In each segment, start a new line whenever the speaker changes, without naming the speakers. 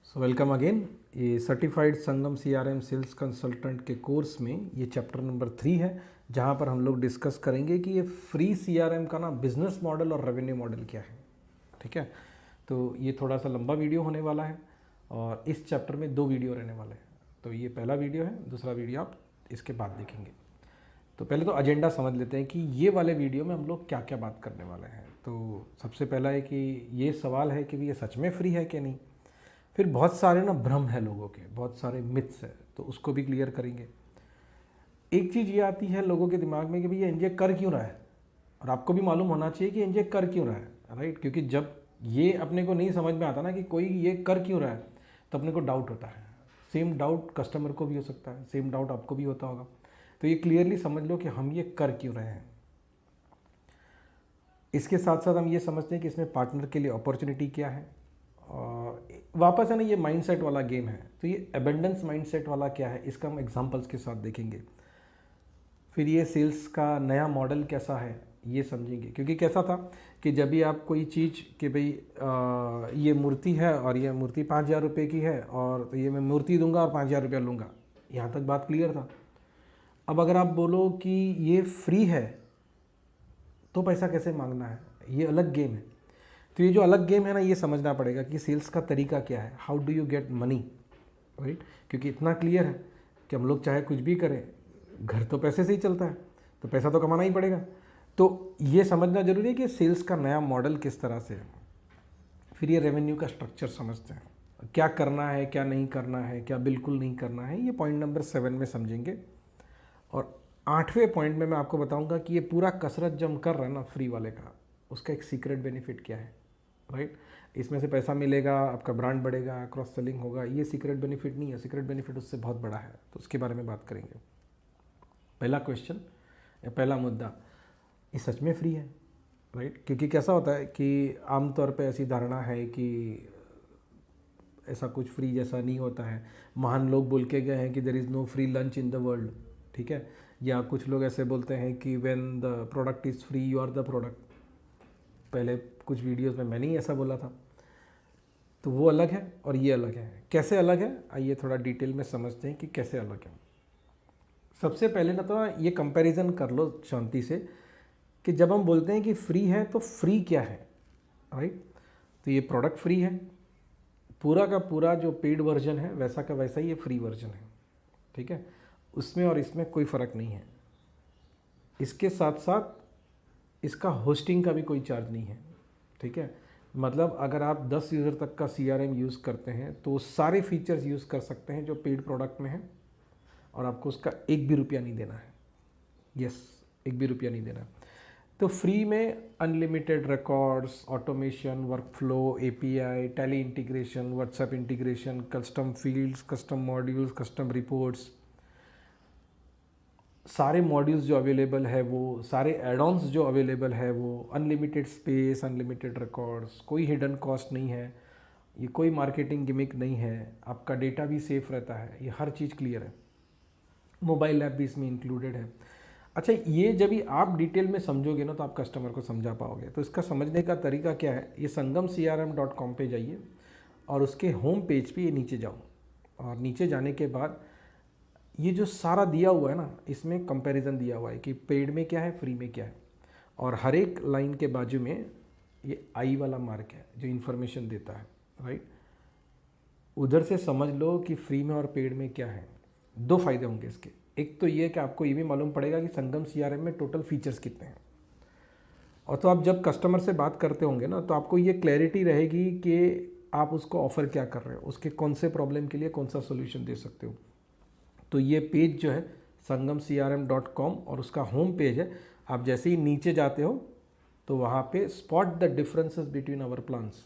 So welcome again. ये certified संगम CRM sales consultant के course में ये चैप्टर नंबर 3 है, जहाँ पर हम लोग डिस्कस करेंगे कि ये फ्री सीआरएम का ना बिजनेस मॉडल और रेवेन्यू मॉडल क्या है। ठीक है, तो ये थोड़ा सा लंबा वीडियो होने वाला है और इस चैप्टर में 2 वीडियो रहने वाले हैं। तो ये पहला वीडियो है, दूसरा वीडियो आप इसके बाद देखेंगे। तो पहले तो एजेंडा समझ लेते हैं कि ये वाले वीडियो में हम लोग क्या क्या बात करने वाले हैं। तो सबसे पहला है कि ये सवाल है कि ये सच में फ्री है कि नहीं। फिर बहुत सारे ना भ्रम है लोगों के, बहुत सारे मिथ्स है, तो उसको भी क्लियर करेंगे। एक चीज़ ये आती है लोगों के दिमाग में कि भैया एनजे कर क्यों रहा है, और आपको भी मालूम होना चाहिए कि एनजे कर क्यों रहा है, राइट। क्योंकि जब ये अपने को नहीं समझ में आता ना कि कोई ये कर क्यों रहा है, तो अपने को डाउट होता है। सेम डाउट कस्टमर को भी हो सकता है, सेम डाउट आपको भी होता होगा। तो ये क्लियरली समझ लो कि हम ये कर क्यों रहे हैं। इसके साथ साथ हम ये समझते हैं कि इसमें पार्टनर के लिए अपॉर्चुनिटी क्या है। और वापस है ना, ये माइंडसेट वाला गेम है, तो ये एबेंडेंस माइंडसेट वाला क्या है, इसका हम एग्जांपल्स के साथ देखेंगे। फिर ये सेल्स का नया मॉडल कैसा है ये समझेंगे। क्योंकि कैसा था कि जब भी आप कोई चीज़ कि भाई ये मूर्ति है और ये मूर्ति 5,000 रुपये की है, और तो ये मैं मूर्ति दूंगा और 5,000 रुपया लूँगा, यहाँ तक बात क्लियर था। अब अगर आप बोलो कि ये फ्री है तो पैसा कैसे मांगना है, ये अलग गेम है। तो ये जो अलग गेम है ना, ये समझना पड़ेगा कि सेल्स का तरीका क्या है, how do you get money, right. क्योंकि इतना क्लियर है कि हम लोग चाहे कुछ भी करें, घर तो पैसे से ही चलता है, तो पैसा तो कमाना ही पड़ेगा। तो ये समझना जरूरी है कि सेल्स का नया मॉडल किस तरह से है। फिर ये रेवेन्यू का स्ट्रक्चर समझते हैं, क्या करना है, क्या नहीं करना है, क्या बिल्कुल नहीं करना है, ये पॉइंट नंबर 7 में समझेंगे। और 8वें पॉइंट में मैं आपको बताऊंगा कि ये पूरा कसरत जो हम कर रहे हैं ना फ्री वाले का, उसका एक सीक्रेट बेनिफिट क्या है, राइट। इसमें से पैसा मिलेगा, आपका ब्रांड बढ़ेगा, क्रॉस सेलिंग होगा, ये सीक्रेट बेनिफिट नहीं है। सीक्रेट बेनिफिट उससे बहुत बड़ा है, तो उसके बारे में बात करेंगे। पहला क्वेश्चन या पहला मुद्दा, ये सच में फ्री है, राइट। क्योंकि कैसा होता है कि आमतौर पे ऐसी धारणा है कि ऐसा कुछ फ्री जैसा नहीं होता है। महान लोग बोल के गए हैं कि there is no free lunch in the world, ठीक है। या कुछ लोग ऐसे बोलते हैं कि when the product is free you are the product. पहले कुछ वीडियोस में मैंने ही ऐसा बोला था। तो वो अलग है और ये अलग है। कैसे अलग है, आइए थोड़ा डिटेल में समझते हैं कि कैसे अलग है। सबसे पहले ना तो ये कंपैरिजन कर लो शांति से कि जब हम बोलते हैं कि फ्री है तो फ्री क्या है, राइट। तो ये प्रोडक्ट फ्री है, पूरा का पूरा जो पेड वर्जन है वैसा का वैसा ही ये फ्री वर्जन है, ठीक है। उसमें और इसमें कोई फ़र्क नहीं है। इसके साथ साथ इसका होस्टिंग का भी कोई चार्ज नहीं है, ठीक है। मतलब अगर आप 10 यूज़र तक का सीआरएम यूज़ करते हैं तो सारे फीचर्स यूज़ कर सकते हैं जो पेड प्रोडक्ट में है, और आपको उसका एक भी रुपया नहीं देना है। यस, एक भी रुपया नहीं देना है। तो फ्री में unlimited records, automation, workflow, API, tally integration, WhatsApp integration, custom fields, custom modules, custom reports, सारे मॉड्यूल्स जो अवेलेबल है वो, सारे एड-ऑन्स जो अवेलेबल है वो, अनलिमिटेड स्पेस, अनलिमिटेड रिकॉर्ड्स, कोई हिडन कॉस्ट नहीं है, ये कोई मार्केटिंग गिमिक नहीं है, आपका डेटा भी सेफ रहता है, ये हर चीज़ क्लियर है। मोबाइल ऐप भी इसमें इंक्लूडेड है। अच्छा, ये जब भी आप डिटेल में समझोगे ना तो आप कस्टमर को समझा पाओगे। तो इसका समझने का तरीका क्या है, ये sangamcrm.com पे जाइए और उसके होम पेज पे ये नीचे जाओ, और नीचे जाने के बाद ये जो सारा दिया हुआ है ना, इसमें कंपैरिजन दिया हुआ है कि पेड में क्या है, फ्री में क्या है। और हर एक लाइन के बाजू में ये आई वाला मार्क है जो इन्फॉर्मेशन देता है, राइट। उधर से समझ लो कि फ्री में और पेड में क्या है। 2 फायदे होंगे इसके। एक तो ये कि आपको ये भी मालूम पड़ेगा कि संगम सीआरएम में टोटल फीचर्स कितने हैं। और तो आप जब कस्टमर से बात करते होंगे ना, तो आपको ये क्लैरिटी रहेगी कि आप उसको ऑफ़र क्या कर रहे हो, उसके कौन से प्रॉब्लम के लिए कौन सा सोल्यूशन दे सकते हो। तो ये पेज जो है sangamcrm.com और उसका होम पेज है। आप जैसे ही नीचे जाते हो तो वहाँ पे spot the differences between our plans,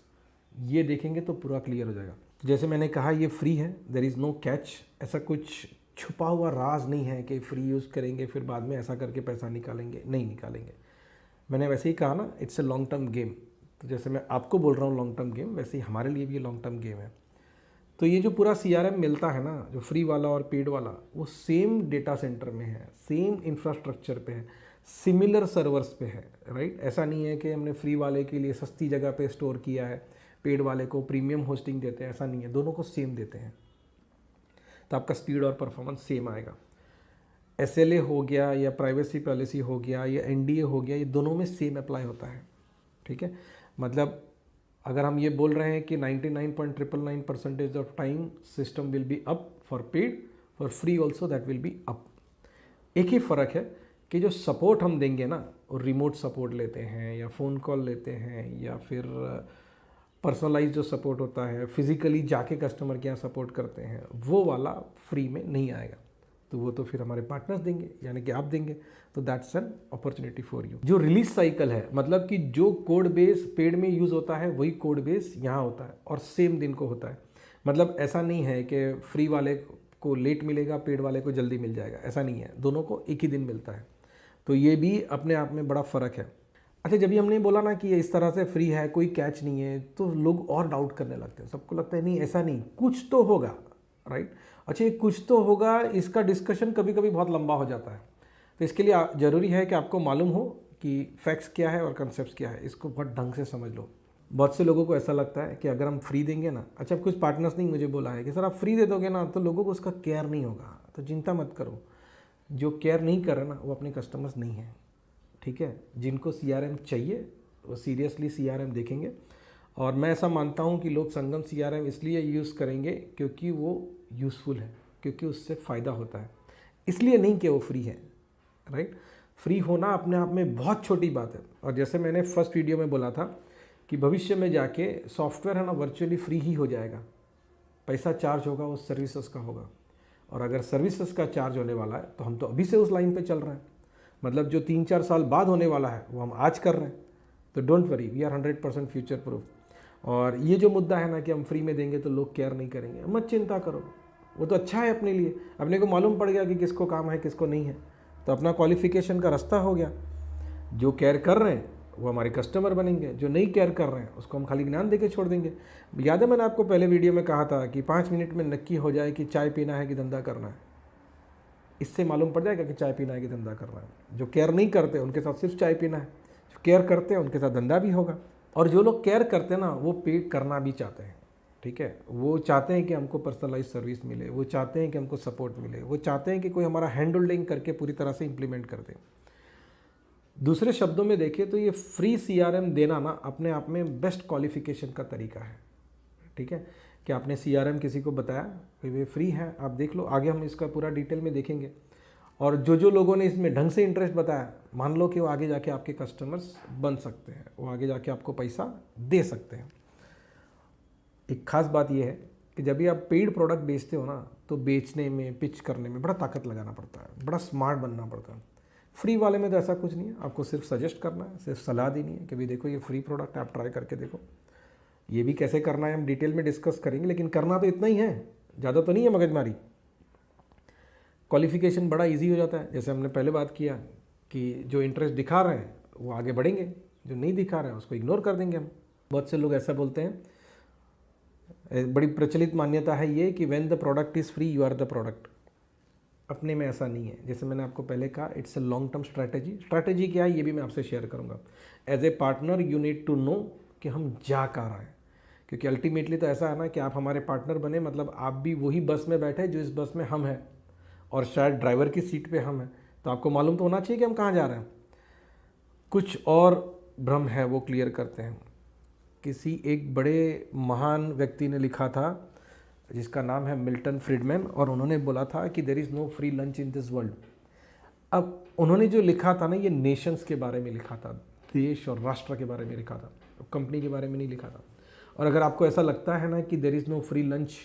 ये देखेंगे तो पूरा क्लियर हो जाएगा। जैसे मैंने कहा ये फ्री है, देयर इज़ नो कैच। ऐसा कुछ छुपा हुआ राज नहीं है कि फ्री यूज़ करेंगे फिर बाद में ऐसा करके पैसा निकालेंगे, नहीं निकालेंगे। मैंने वैसे ही कहा ना, it's a long term game. तो जैसे मैं आपको बोल रहा हूँ लॉन्ग टर्म गेम, वैसे ही हमारे लिए भी ये लॉन्ग टर्म गेम है। तो ये जो पूरा सीआरएम मिलता है ना, जो फ्री वाला और पेड वाला, वो सेम डेटा सेंटर में है, सेम इंफ्रास्ट्रक्चर पे है, सिमिलर सर्वर्स पे है, राइट। ऐसा नहीं है कि हमने फ्री वाले के लिए सस्ती जगह पे स्टोर किया है, पेड वाले को प्रीमियम होस्टिंग देते हैं, ऐसा नहीं है, दोनों को सेम देते हैं। तो आपका स्पीड और परफॉर्मेंस सेम आएगा। SLA हो गया या प्राइवेसी पॉलिसी हो गया या NDA हो गया, ये दोनों में सेम अप्लाई होता है, ठीक है। मतलब अगर हम ये बोल रहे हैं कि 99.999% of time system will be up for paid, for free also that will be up. एक ही फ़र्क है कि जो सपोर्ट हम देंगे ना, वो रिमोट सपोर्ट लेते हैं या फ़ोन कॉल लेते हैं या फिर पर्सनलाइज जो सपोर्ट होता है, फिज़िकली जाके कस्टमर के यहाँ सपोर्ट करते हैं, वो वाला फ्री में नहीं आएगा। तो वो तो फिर हमारे पार्टनर्स देंगे, यानी कि आप देंगे। तो that's an opportunity for you. जो रिलीज साइकिल है, मतलब कि जो कोड बेस पेड में यूज़ होता है वही कोड बेस यहाँ होता है और सेम दिन को होता है। मतलब ऐसा नहीं है कि फ्री वाले को लेट मिलेगा, पेड वाले को जल्दी मिल जाएगा, ऐसा नहीं है, दोनों को एक ही दिन मिलता है। तो ये भी अपने आप में बड़ा फ़र्क है। अच्छा, जब भी हमने बोला ना कि ये इस तरह से फ्री है, कोई कैच नहीं है, तो लोग और डाउट करने लगते हैं। सबको लगता है नहीं ऐसा नहीं, कुछ तो होगा, राइट। अच्छा, ये कुछ तो होगा, इसका डिस्कशन कभी कभी बहुत लंबा हो जाता है। तो इसके लिए ज़रूरी है कि आपको मालूम हो कि फैक्ट्स क्या है और कंसेप्ट क्या है, इसको बहुत ढंग से समझ लो। बहुत से लोगों को ऐसा लगता है कि अगर हम फ्री देंगे ना, अच्छा कुछ पार्टनर्स ने मुझे बोला है कि सर आप फ्री दे दोगे ना तो लोगों को उसका केयर नहीं होगा। तो चिंता मत करो, जो केयर नहीं कर रहे ना वो अपने कस्टमर्स नहीं हैं, ठीक है। जिनको CRM चाहिए वो सीरियसली CRM देखेंगे। और मैं ऐसा मानता हूँ कि लोग संगम CRM इसलिए यूज़ करेंगे क्योंकि वो यूज़फुल है, क्योंकि उससे फ़ायदा होता है, इसलिए नहीं कि वो फ्री है, राइट। फ्री होना अपने आप में बहुत छोटी बात है। और जैसे मैंने फर्स्ट वीडियो में बोला था कि भविष्य में जाके सॉफ्टवेयर है ना वर्चुअली फ्री ही हो जाएगा, पैसा चार्ज होगा वो सर्विसेज का होगा। और अगर सर्विसेज का चार्ज होने वाला है तो हम तो अभी से उस लाइन पे चल रहे हैं। मतलब जो 3-4 साल बाद होने वाला है वो हम आज कर रहे हैं। तो don't worry, we are 100% future proof. और ये जो मुद्दा है ना कि हम फ्री में देंगे तो लोग केयर नहीं करेंगे, मत चिंता करो, वो तो अच्छा है अपने लिए। अपने को मालूम पड़ गया कि किसको काम है किसको नहीं है, तो अपना क्वालिफिकेशन का रास्ता हो गया। जो केयर कर रहे हैं वो हमारे कस्टमर बनेंगे, जो नहीं केयर कर रहे हैं उसको हम खाली ज्ञान देके छोड़ देंगे। याद है मैंने आपको पहले वीडियो में कहा था कि 5 मिनट में नक्की हो जाए कि चाय पीना है कि धंधा करना है। इससे मालूम पड़ जाएगा कि चाय पीना है कि धंधा करना है। जो केयर नहीं करते उनके साथ सिर्फ चाय पीना है, जो केयर करते हैं उनके साथ धंधा भी होगा। और जो लोग केयर करते हैं ना वो पे करना भी चाहते हैं, ठीक है। वो चाहते हैं कि हमको पर्सनलाइज सर्विस मिले, वो चाहते हैं कि हमको सपोर्ट मिले, वो चाहते हैं कि कोई हमारा हैंड होल्डिंग करके पूरी तरह से इम्प्लीमेंट कर दे। दूसरे शब्दों में देखें तो ये फ्री CRM देना ना अपने आप में बेस्ट क्वालिफिकेशन का तरीका है, ठीक है। कि आपने CRM किसी को बताया कि वे फ्री है, आप देख लो, आगे हम इसका पूरा डिटेल में देखेंगे। और जो लोगों ने इसमें ढंग से इंटरेस्ट बताया, मान लो कि वो आगे जाके आपके कस्टमर्स बन सकते हैं, वो आगे जाके आपको पैसा दे सकते हैं। एक खास बात यह है कि जब भी आप पेड प्रोडक्ट बेचते हो ना तो बेचने में, पिच करने में बड़ा ताकत लगाना पड़ता है, बड़ा स्मार्ट बनना पड़ता है। फ्री वाले में तो ऐसा कुछ नहीं है, आपको सिर्फ सजेस्ट करना है, सिर्फ सलाह देनी है कि भाई देखो ये फ्री प्रोडक्ट है, आप ट्राई करके देखो। ये भी कैसे करना है हम डिटेल में डिस्कस करेंगे, लेकिन करना तो इतना ही है, ज़्यादा तो नहीं है मगजमारी। क्वालिफिकेशन बड़ा इजी हो जाता है। जैसे हमने पहले बात किया कि जो इंटरेस्ट दिखा रहे हैं वो आगे बढ़ेंगे, जो नहीं दिखा रहे हैं उसको इग्नोर कर देंगे हम। बहुत से लोग ऐसा बोलते हैं, बड़ी प्रचलित मान्यता है ये कि when the product is free you are the product. अपने में ऐसा नहीं है। जैसे मैंने आपको पहले कहा, it's a long term strategy क्या है ये भी मैं आपसे शेयर करूंगा। As a partner you need to know कि हम जा कहाँ रहे हैं, क्योंकि अल्टीमेटली तो ऐसा है ना कि आप हमारे पार्टनर बने, मतलब आप भी वही बस में बैठे जो इस बस में हम हैं, और शायद ड्राइवर की सीट पे हम हैं। तो आपको मालूम तो होना चाहिए कि हम कहाँ जा रहे हैं। कुछ और भ्रम है वो क्लियर करते हैं। किसी एक बड़े महान व्यक्ति ने लिखा था जिसका नाम है मिल्टन फ्रीडमैन, और उन्होंने बोला था कि there is no free lunch in this world. अब उन्होंने जो लिखा था ना ये नेशंस के बारे में लिखा था, देश और राष्ट्र के बारे में लिखा था, कंपनी के बारे में नहीं लिखा था। और अगर आपको ऐसा लगता है ना कि there is no free lunch,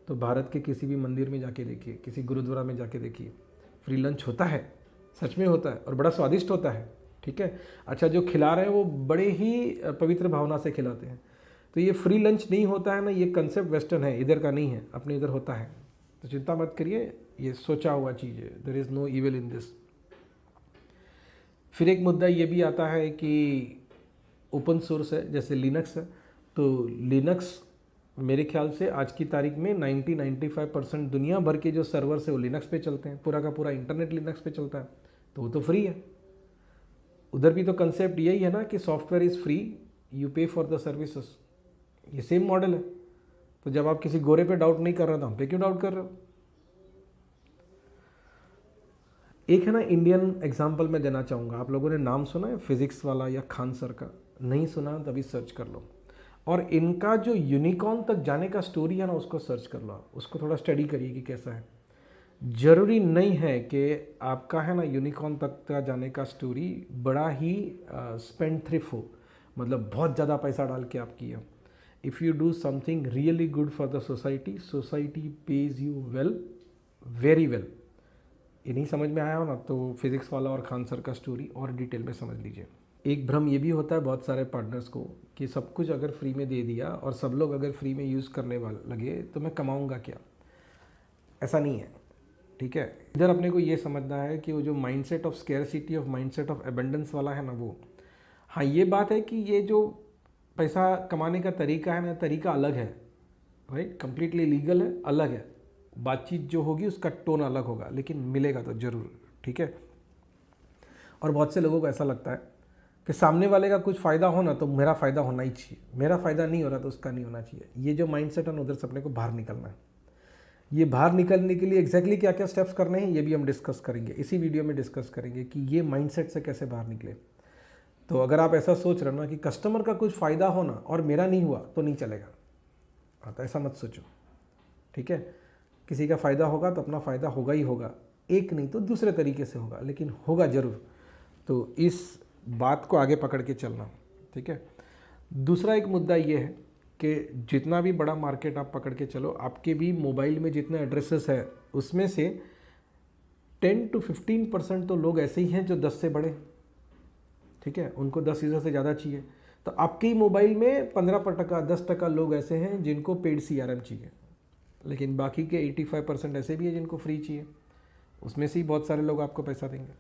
तो भारत के किसी भी मंदिर में जाके देखिए, किसी गुरुद्वारा में जाके देखिए, फ्री लंच होता है, सच में होता है, और बड़ा स्वादिष्ट होता है, ठीक है। अच्छा, जो खिला रहे हैं वो बड़े ही पवित्र भावना से खिलाते हैं। तो ये फ्री लंच नहीं होता है ना, ये कंसेप्ट वेस्टर्न है, इधर का नहीं है, अपने इधर होता है। तो चिंता मत करिए, ये सोचा हुआ चीज़ है, there is no evil in this. फिर एक मुद्दा ये भी आता है कि ओपन सोर्स है, जैसे लिनक्स है। तो लिनक्स मेरे ख्याल से आज की तारीख में 90-95% दुनिया भर के जो सर्वर्स है वो लिनक्स पे चलते हैं, पूरा का पूरा इंटरनेट लिनक्स पे चलता है, तो वो तो फ्री है। उधर भी तो कंसेप्ट यही है ना कि सॉफ्टवेयर इज़ फ्री, यू पे फॉर द सर्विसेज, ये सेम मॉडल है। तो जब आप किसी गोरे पे डाउट नहीं कर रहे हो तो हम पे क्यों डाउट कर रहे हो? एक है ना इंडियन एग्जाम्पल मैं देना चाहूँगा, आप लोगों ने नाम सुना है फिजिक्स वाला या खान सर का? नहीं सुना तभी सर्च कर लो, और इनका जो यूनिकॉर्न तक जाने का स्टोरी है ना उसको सर्च कर लो, उसको थोड़ा स्टडी करिए कि कैसा है। ज़रूरी नहीं है कि आपका है ना यूनिकॉर्न तक का जाने का स्टोरी बड़ा ही स्पेंड थ्रिफ हो, मतलब बहुत ज़्यादा पैसा डाल के आप किया। If you do something really good for the society, society page you well, very well. ये नहीं समझ में आया हो ना तो फिज़िक्स वाला और खान सर का स्टोरी और डिटेल में समझ लीजिए। एक भ्रम ये भी होता है बहुत सारे पार्टनर्स को कि सब कुछ अगर फ्री में दे दिया और सब लोग अगर फ्री में यूज़ करने वाले लगे तो मैं कमाऊँगा क्या? ऐसा नहीं है, ठीक है। इधर अपने को ये समझना है कि वो जो mindset of scarcity of mindset of abundance वाला है ना वो, हाँ ये बात है कि ये जो पैसा कमाने का तरीका है ना, तरीका अलग है, राइट, कंप्लीटली लीगल है, अलग है, बातचीत जो होगी उसका टोन अलग होगा, लेकिन मिलेगा तो ज़रूर, ठीक है। और बहुत से लोगों को ऐसा लगता है कि सामने वाले का कुछ फ़ायदा हो ना तो मेरा फ़ायदा होना ही चाहिए, मेरा फ़ायदा नहीं हो रहा तो उसका नहीं होना चाहिए। ये जो माइंडसेट है ना उधर से अपने को बाहर निकलना है। ये बाहर निकलने के लिए एग्जैक्टली क्या क्या स्टेप्स करने हैं ये भी हम डिस्कस करेंगे, इसी वीडियो में डिस्कस करेंगे कि ये माइंडसेट से कैसे बाहर निकले। तो अगर आप ऐसा सोच रहे हो ना कि कस्टमर का कुछ फ़ायदा होना और मेरा नहीं हुआ तो नहीं चलेगा, हाँ तो ऐसा मत सोचो, ठीक है। किसी का फ़ायदा होगा तो अपना फ़ायदा होगा ही होगा, एक नहीं तो दूसरे तरीके से होगा, लेकिन होगा ज़रूर। तो इस बात को आगे पकड़ के चलना, ठीक है। दूसरा एक मुद्दा ये है कि जितना भी बड़ा मार्केट आप पकड़ के चलो, आपके भी मोबाइल में जितने एड्रेसेस है उसमें से 10 to 15% तो लोग ऐसे ही हैं जो 10 से बड़े, ठीक है, उनको 10 यूज़र से ज़्यादा चाहिए। तो आपके ही मोबाइल में 15% 10% लोग ऐसे हैं जिनको पेड CRM चाहिए, लेकिन बाकी के 85% ऐसे भी है जिनको फ्री चाहिए, उसमें से ही बहुत सारे लोग आपको पैसा देंगे।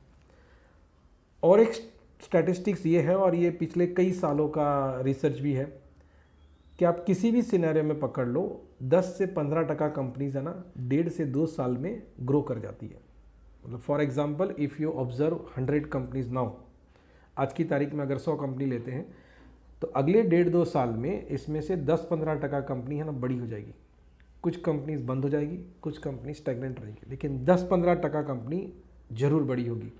और एक स्टैटिस्टिक्स ये है, और ये पिछले कई सालों का रिसर्च भी है, कि आप किसी भी सिनेरियो में पकड़ लो 10 से 15% कंपनीज है ना 1.5 से 2 साल में ग्रो कर जाती है। मतलब for example if you observe 100 companies now, आज की तारीख में अगर 100 कंपनी लेते हैं तो अगले 1.5-2 साल में इसमें से 10-15% कंपनी है ना बड़ी हो जाएगी, कुछ कंपनीज बंद हो जाएगी, कुछ कंपनी स्टैग्नेंट रहेगी, लेकिन 10-15% कंपनी ज़रूर बड़ी होगी।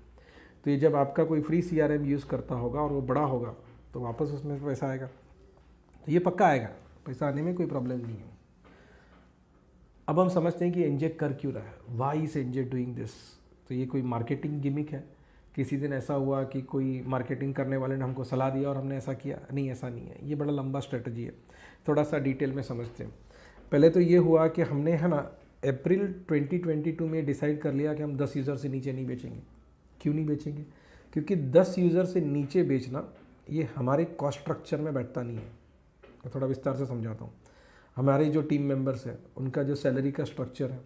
तो ये जब आपका कोई फ्री CRM यूज़ करता होगा और वो बड़ा होगा तो वापस उसमें पैसा आएगा, तो ये पक्का आएगा, पैसा आने में कोई प्रॉब्लम नहीं है। अब हम समझते हैं कि एनजे कर क्यों रहा है, why is NJ doing this. तो ये कोई मार्केटिंग गिमिक है? किसी दिन ऐसा हुआ कि कोई मार्केटिंग करने वाले ने हमको सलाह दिया और हमने ऐसा किया? नहीं, ऐसा नहीं है, ये बड़ा लंबा स्ट्रेटजी है। थोड़ा सा डिटेल में समझते हैं। पहले तो ये हुआ कि हमने है ना अप्रैल 2022 में डिसाइड कर लिया कि हम 10 यूज़र से नीचे नहीं बेचेंगे। क्यों नहीं बेचेंगे? क्योंकि 10 यूज़र से नीचे बेचना ये हमारे कॉस्ट स्ट्रक्चर में बैठता नहीं है। मैं थोड़ा विस्तार से समझाता हूँ। हमारे जो टीम मेंबर्स हैं उनका जो सैलरी का स्ट्रक्चर है,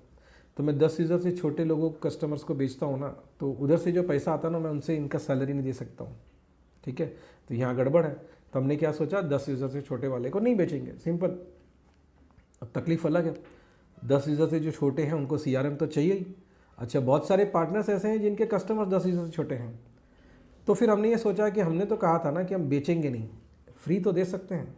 तो मैं 10 यूज़र से छोटे लोगों कस्टमर्स को बेचता हूँ ना, तो उधर से जो पैसा आता है ना मैं उनसे इनका सैलरी नहीं दे सकता हूँ, ठीक है। तो यहाँ गड़बड़ है। तो हमने क्या सोचा, 10 यूज़र से छोटे वाले को नहीं बेचेंगे, सिंपल। अब तकलीफ़ अलग है, 10 यूज़र से जो छोटे हैं उनको CRM तो चाहिए ही। अच्छा, बहुत सारे पार्टनर्स ऐसे हैं जिनके कस्टमर्स 10 यूज़र से छोटे हैं, तो फिर हमने ये सोचा कि हमने तो कहा था ना कि हम बेचेंगे नहीं, फ्री तो दे सकते हैं।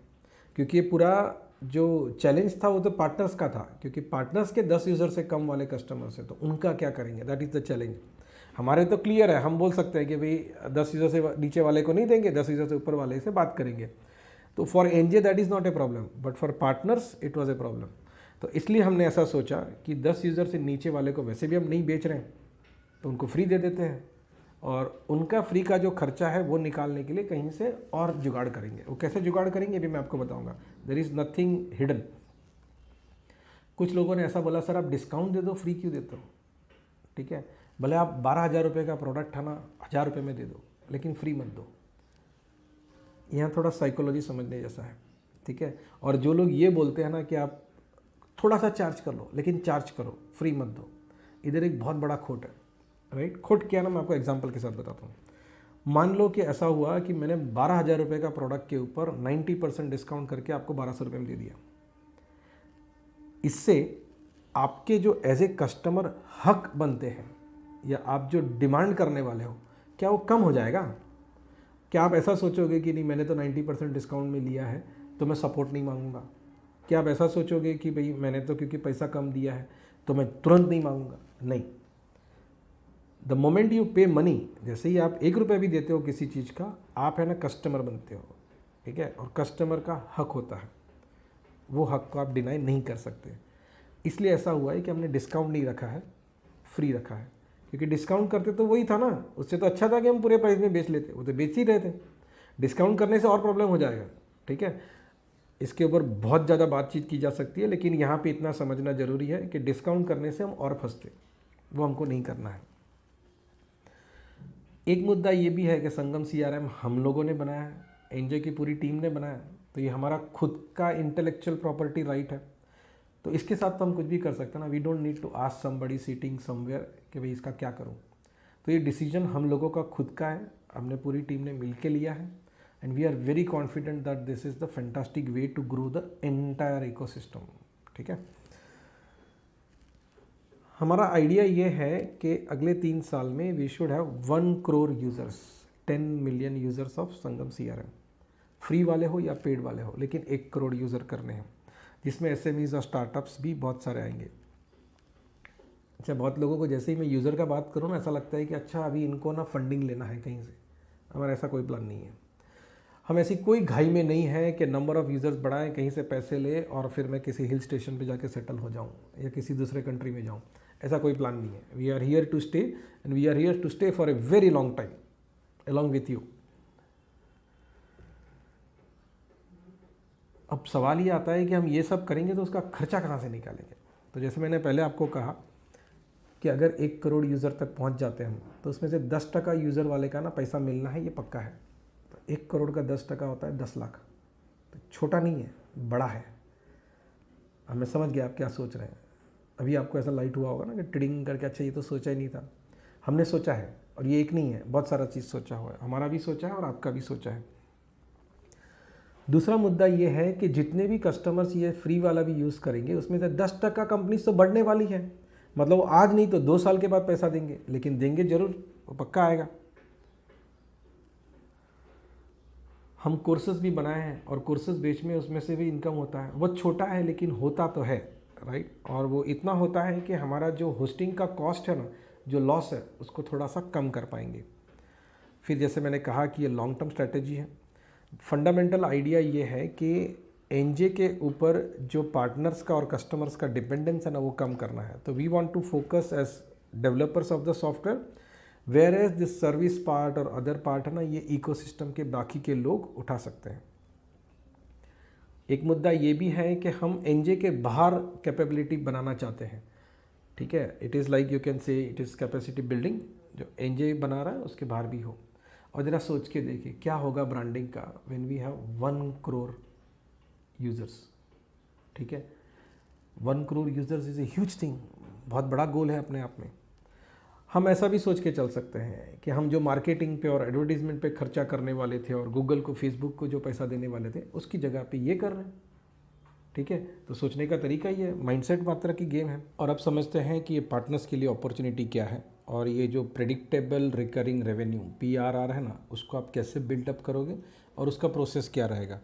क्योंकि ये पूरा जो चैलेंज था वो तो पार्टनर्स का था, क्योंकि पार्टनर्स के 10 यूज़र से कम वाले कस्टमर्स हैं तो उनका क्या करेंगे, दैट इज़ द चैलेंज। हमारे तो क्लियर है, हम बोल सकते हैं कि भाई 10 यूज़र से नीचे वाले को नहीं देंगे, 10 यूज़र से ऊपर वाले से बात करेंगे। तो for NJ that is not a problem, but for partners it was a problem. तो इसलिए हमने ऐसा सोचा कि 10 यूज़र से नीचे वाले को वैसे भी हम नहीं बेच रहे हैं तो उनको फ्री दे देते हैं, और उनका फ्री का जो खर्चा है वो निकालने के लिए कहीं से और जुगाड़ करेंगे। वो कैसे जुगाड़ करेंगे भी मैं आपको बताऊंगा। There is nothing hidden. कुछ लोगों ने ऐसा बोला, सर आप डिस्काउंट दे दो, फ्री क्यों देते हो? ठीक है, भले आप 12,000 रुपये का प्रोडक्ट है ना 1,000 रुपये में दे दो, लेकिन फ्री मत दो। यहाँ थोड़ा साइकोलॉजी समझने जैसा है, ठीक है। और जो लोग ये बोलते हैं ना कि आप थोड़ा सा चार्ज कर लो, लेकिन चार्ज करो, फ्री मत दो, इधर एक बहुत बड़ा खोट है, राइट। खोट क्या ना, मैं आपको एग्जांपल के साथ बताता हूँ। मान लो कि ऐसा हुआ कि मैंने 12,000 रुपये का प्रोडक्ट के ऊपर 90% डिस्काउंट करके आपको 1,200 रुपये में दे दिया। इससे आपके जो एज ए कस्टमर हक बनते हैं या आप जो डिमांड करने वाले हो, क्या वो कम हो जाएगा? क्या आप ऐसा सोचोगे कि नहीं मैंने तो 90% डिस्काउंट में लिया है तो मैं सपोर्ट नहीं मांगूंगा। क्या आप ऐसा सोचोगे कि भाई मैंने तो क्योंकि पैसा कम दिया है तो मैं तुरंत नहीं मांगूंगा? नहीं। द मोमेंट यू पे मनी, जैसे ही आप 1 रुपया भी देते हो किसी चीज़ का, आप है ना कस्टमर बनते हो, ठीक है? और कस्टमर का हक होता है, वो हक को आप डिनाई नहीं कर सकते। इसलिए ऐसा हुआ है कि हमने डिस्काउंट नहीं रखा है, फ्री रखा है। क्योंकि डिस्काउंट करते तो वही था ना, उससे तो अच्छा था कि हम पूरे प्राइस में बेच लेते, वो तो बेच ही रहे थे। डिस्काउंट करने से और प्रॉब्लम हो जाएगा, ठीक है? इसके ऊपर बहुत ज़्यादा बातचीत की जा सकती है, लेकिन यहाँ पे इतना समझना ज़रूरी है कि डिस्काउंट करने से हम और फंसते, वो हमको नहीं करना है। एक मुद्दा ये भी है कि संगम CRM हम लोगों ने बनाया है, एनजे की पूरी टीम ने बनाया है, तो ये हमारा खुद का इंटेलेक्चुअल प्रॉपर्टी राइट है। तो इसके साथ तो हम कुछ भी कर सकते हैं ना। We don't need to ask somebody sitting somewhere कि भाई इसका क्या करूं। तो ये डिसीजन हम लोगों का खुद का है, हमने पूरी टीम ने मिल के लिया है, and we are very confident that this is the fantastic way to grow the entire ecosystem, ठीक है? हमारा आइडिया ये है कि अगले 3 साल में we should have 1 crore users, 10 million users of Sangam CRM, free वाले हो या पेड वाले हो, लेकिन 1 करोड़ यूज़र करने हैं, जिसमें SMEs और स्टार्टअप्स भी बहुत सारे आएंगे। अच्छा, बहुत लोगों को जैसे ही मैं यूज़र का बात करूँ ना, ऐसा लगता है कि अच्छा अभी इनको ना फंडिंग लेना है कहीं से। हमारा ऐसा कोई प्लान नहीं है। हम ऐसी कोई घाई में नहीं है कि नंबर ऑफ़ यूज़र्स बढ़ाएं, कहीं से पैसे ले और फिर मैं किसी हिल स्टेशन पे जाके सेटल हो जाऊँ या किसी दूसरे कंट्री में जाऊँ। ऐसा कोई प्लान नहीं है। We are here to stay and we are here to stay for a very long time along with you. अब सवाल ये आता है कि हम ये सब करेंगे तो उसका खर्चा कहाँ से निकालेंगे? तो जैसे मैंने पहले आपको कहा कि अगर 1 करोड़ यूज़र तक पहुँच जाते हैं हम, तो उसमें से 10% यूज़र वाले का ना पैसा मिलना है, ये पक्का है। तो 1 करोड़ का 10% होता है 10 लाख। तो छोटा नहीं है, बड़ा है। अब मैं समझ गया आप क्या सोच रहे हैं। अभी आपको ऐसा लाइट हुआ होगा ना कि ट्रेडिंग करके अच्छा ये तो सोचा ही नहीं था। हमने सोचा है, और ये एक नहीं है, बहुत सारा चीज़ सोचा हुआ है। हमारा भी सोचा है और आपका भी सोचा है। दूसरा मुद्दा ये है कि जितने भी कस्टमर्स ये फ्री वाला भी यूज़ करेंगे, उसमें से 10% कंपनी तो बढ़ने वाली है। मतलब आज नहीं तो 2 साल के बाद पैसा देंगे, लेकिन देंगे ज़रूर, वो पक्का आएगा। हम कोर्सेज भी बनाए हैं और कोर्सेज बेच में उसमें से भी इनकम होता है। वो छोटा है लेकिन होता तो है, राइट? और वो इतना होता है कि हमारा जो होस्टिंग का कॉस्ट है ना, जो लॉस है, उसको थोड़ा सा कम कर पाएंगे। फिर जैसे मैंने कहा कि ये लॉन्ग टर्म स्ट्रैटेजी है। फंडामेंटल आइडिया ये है कि एनजे के ऊपर जो पार्टनर्स का और कस्टमर्स का डिपेंडेंस है ना, वो कम करना है। तो we want to focus as developers of the software, whereas this service part और अदर पार्ट है ना, ये इकोसिस्टम के बाकी के लोग उठा सकते हैं। एक मुद्दा ये भी है कि हम एनजे के बाहर कैपेबिलिटी बनाना चाहते हैं, ठीक है? It is like you can say it is capacity building, जो एनजे बना रहा है उसके बाहर भी हो। और ज़रा सोच के देखिए क्या होगा ब्रांडिंग का when we have 1 crore users, ठीक है? 1 crore users is a huge thing, बहुत बड़ा गोल है अपने आप में। हम ऐसा भी सोच के चल सकते हैं कि हम जो मार्केटिंग पे और एडवर्टीजमेंट पे खर्चा करने वाले थे और गूगल को, फेसबुक को जो पैसा देने वाले थे, उसकी जगह पे ये कर रहे हैं, ठीक है? तो सोचने का तरीका ही है, माइंडसेट मात्रा की गेम है। और अब समझते हैं कि ये पार्टनर्स के लिए अपॉर्चुनिटी क्या है, और ये जो प्रेडिक्टेबल रिकरिंग रेवेन्यू PRR है ना, उसको आप कैसे बिल्डअप करोगे और उसका प्रोसेस क्या रहेगा।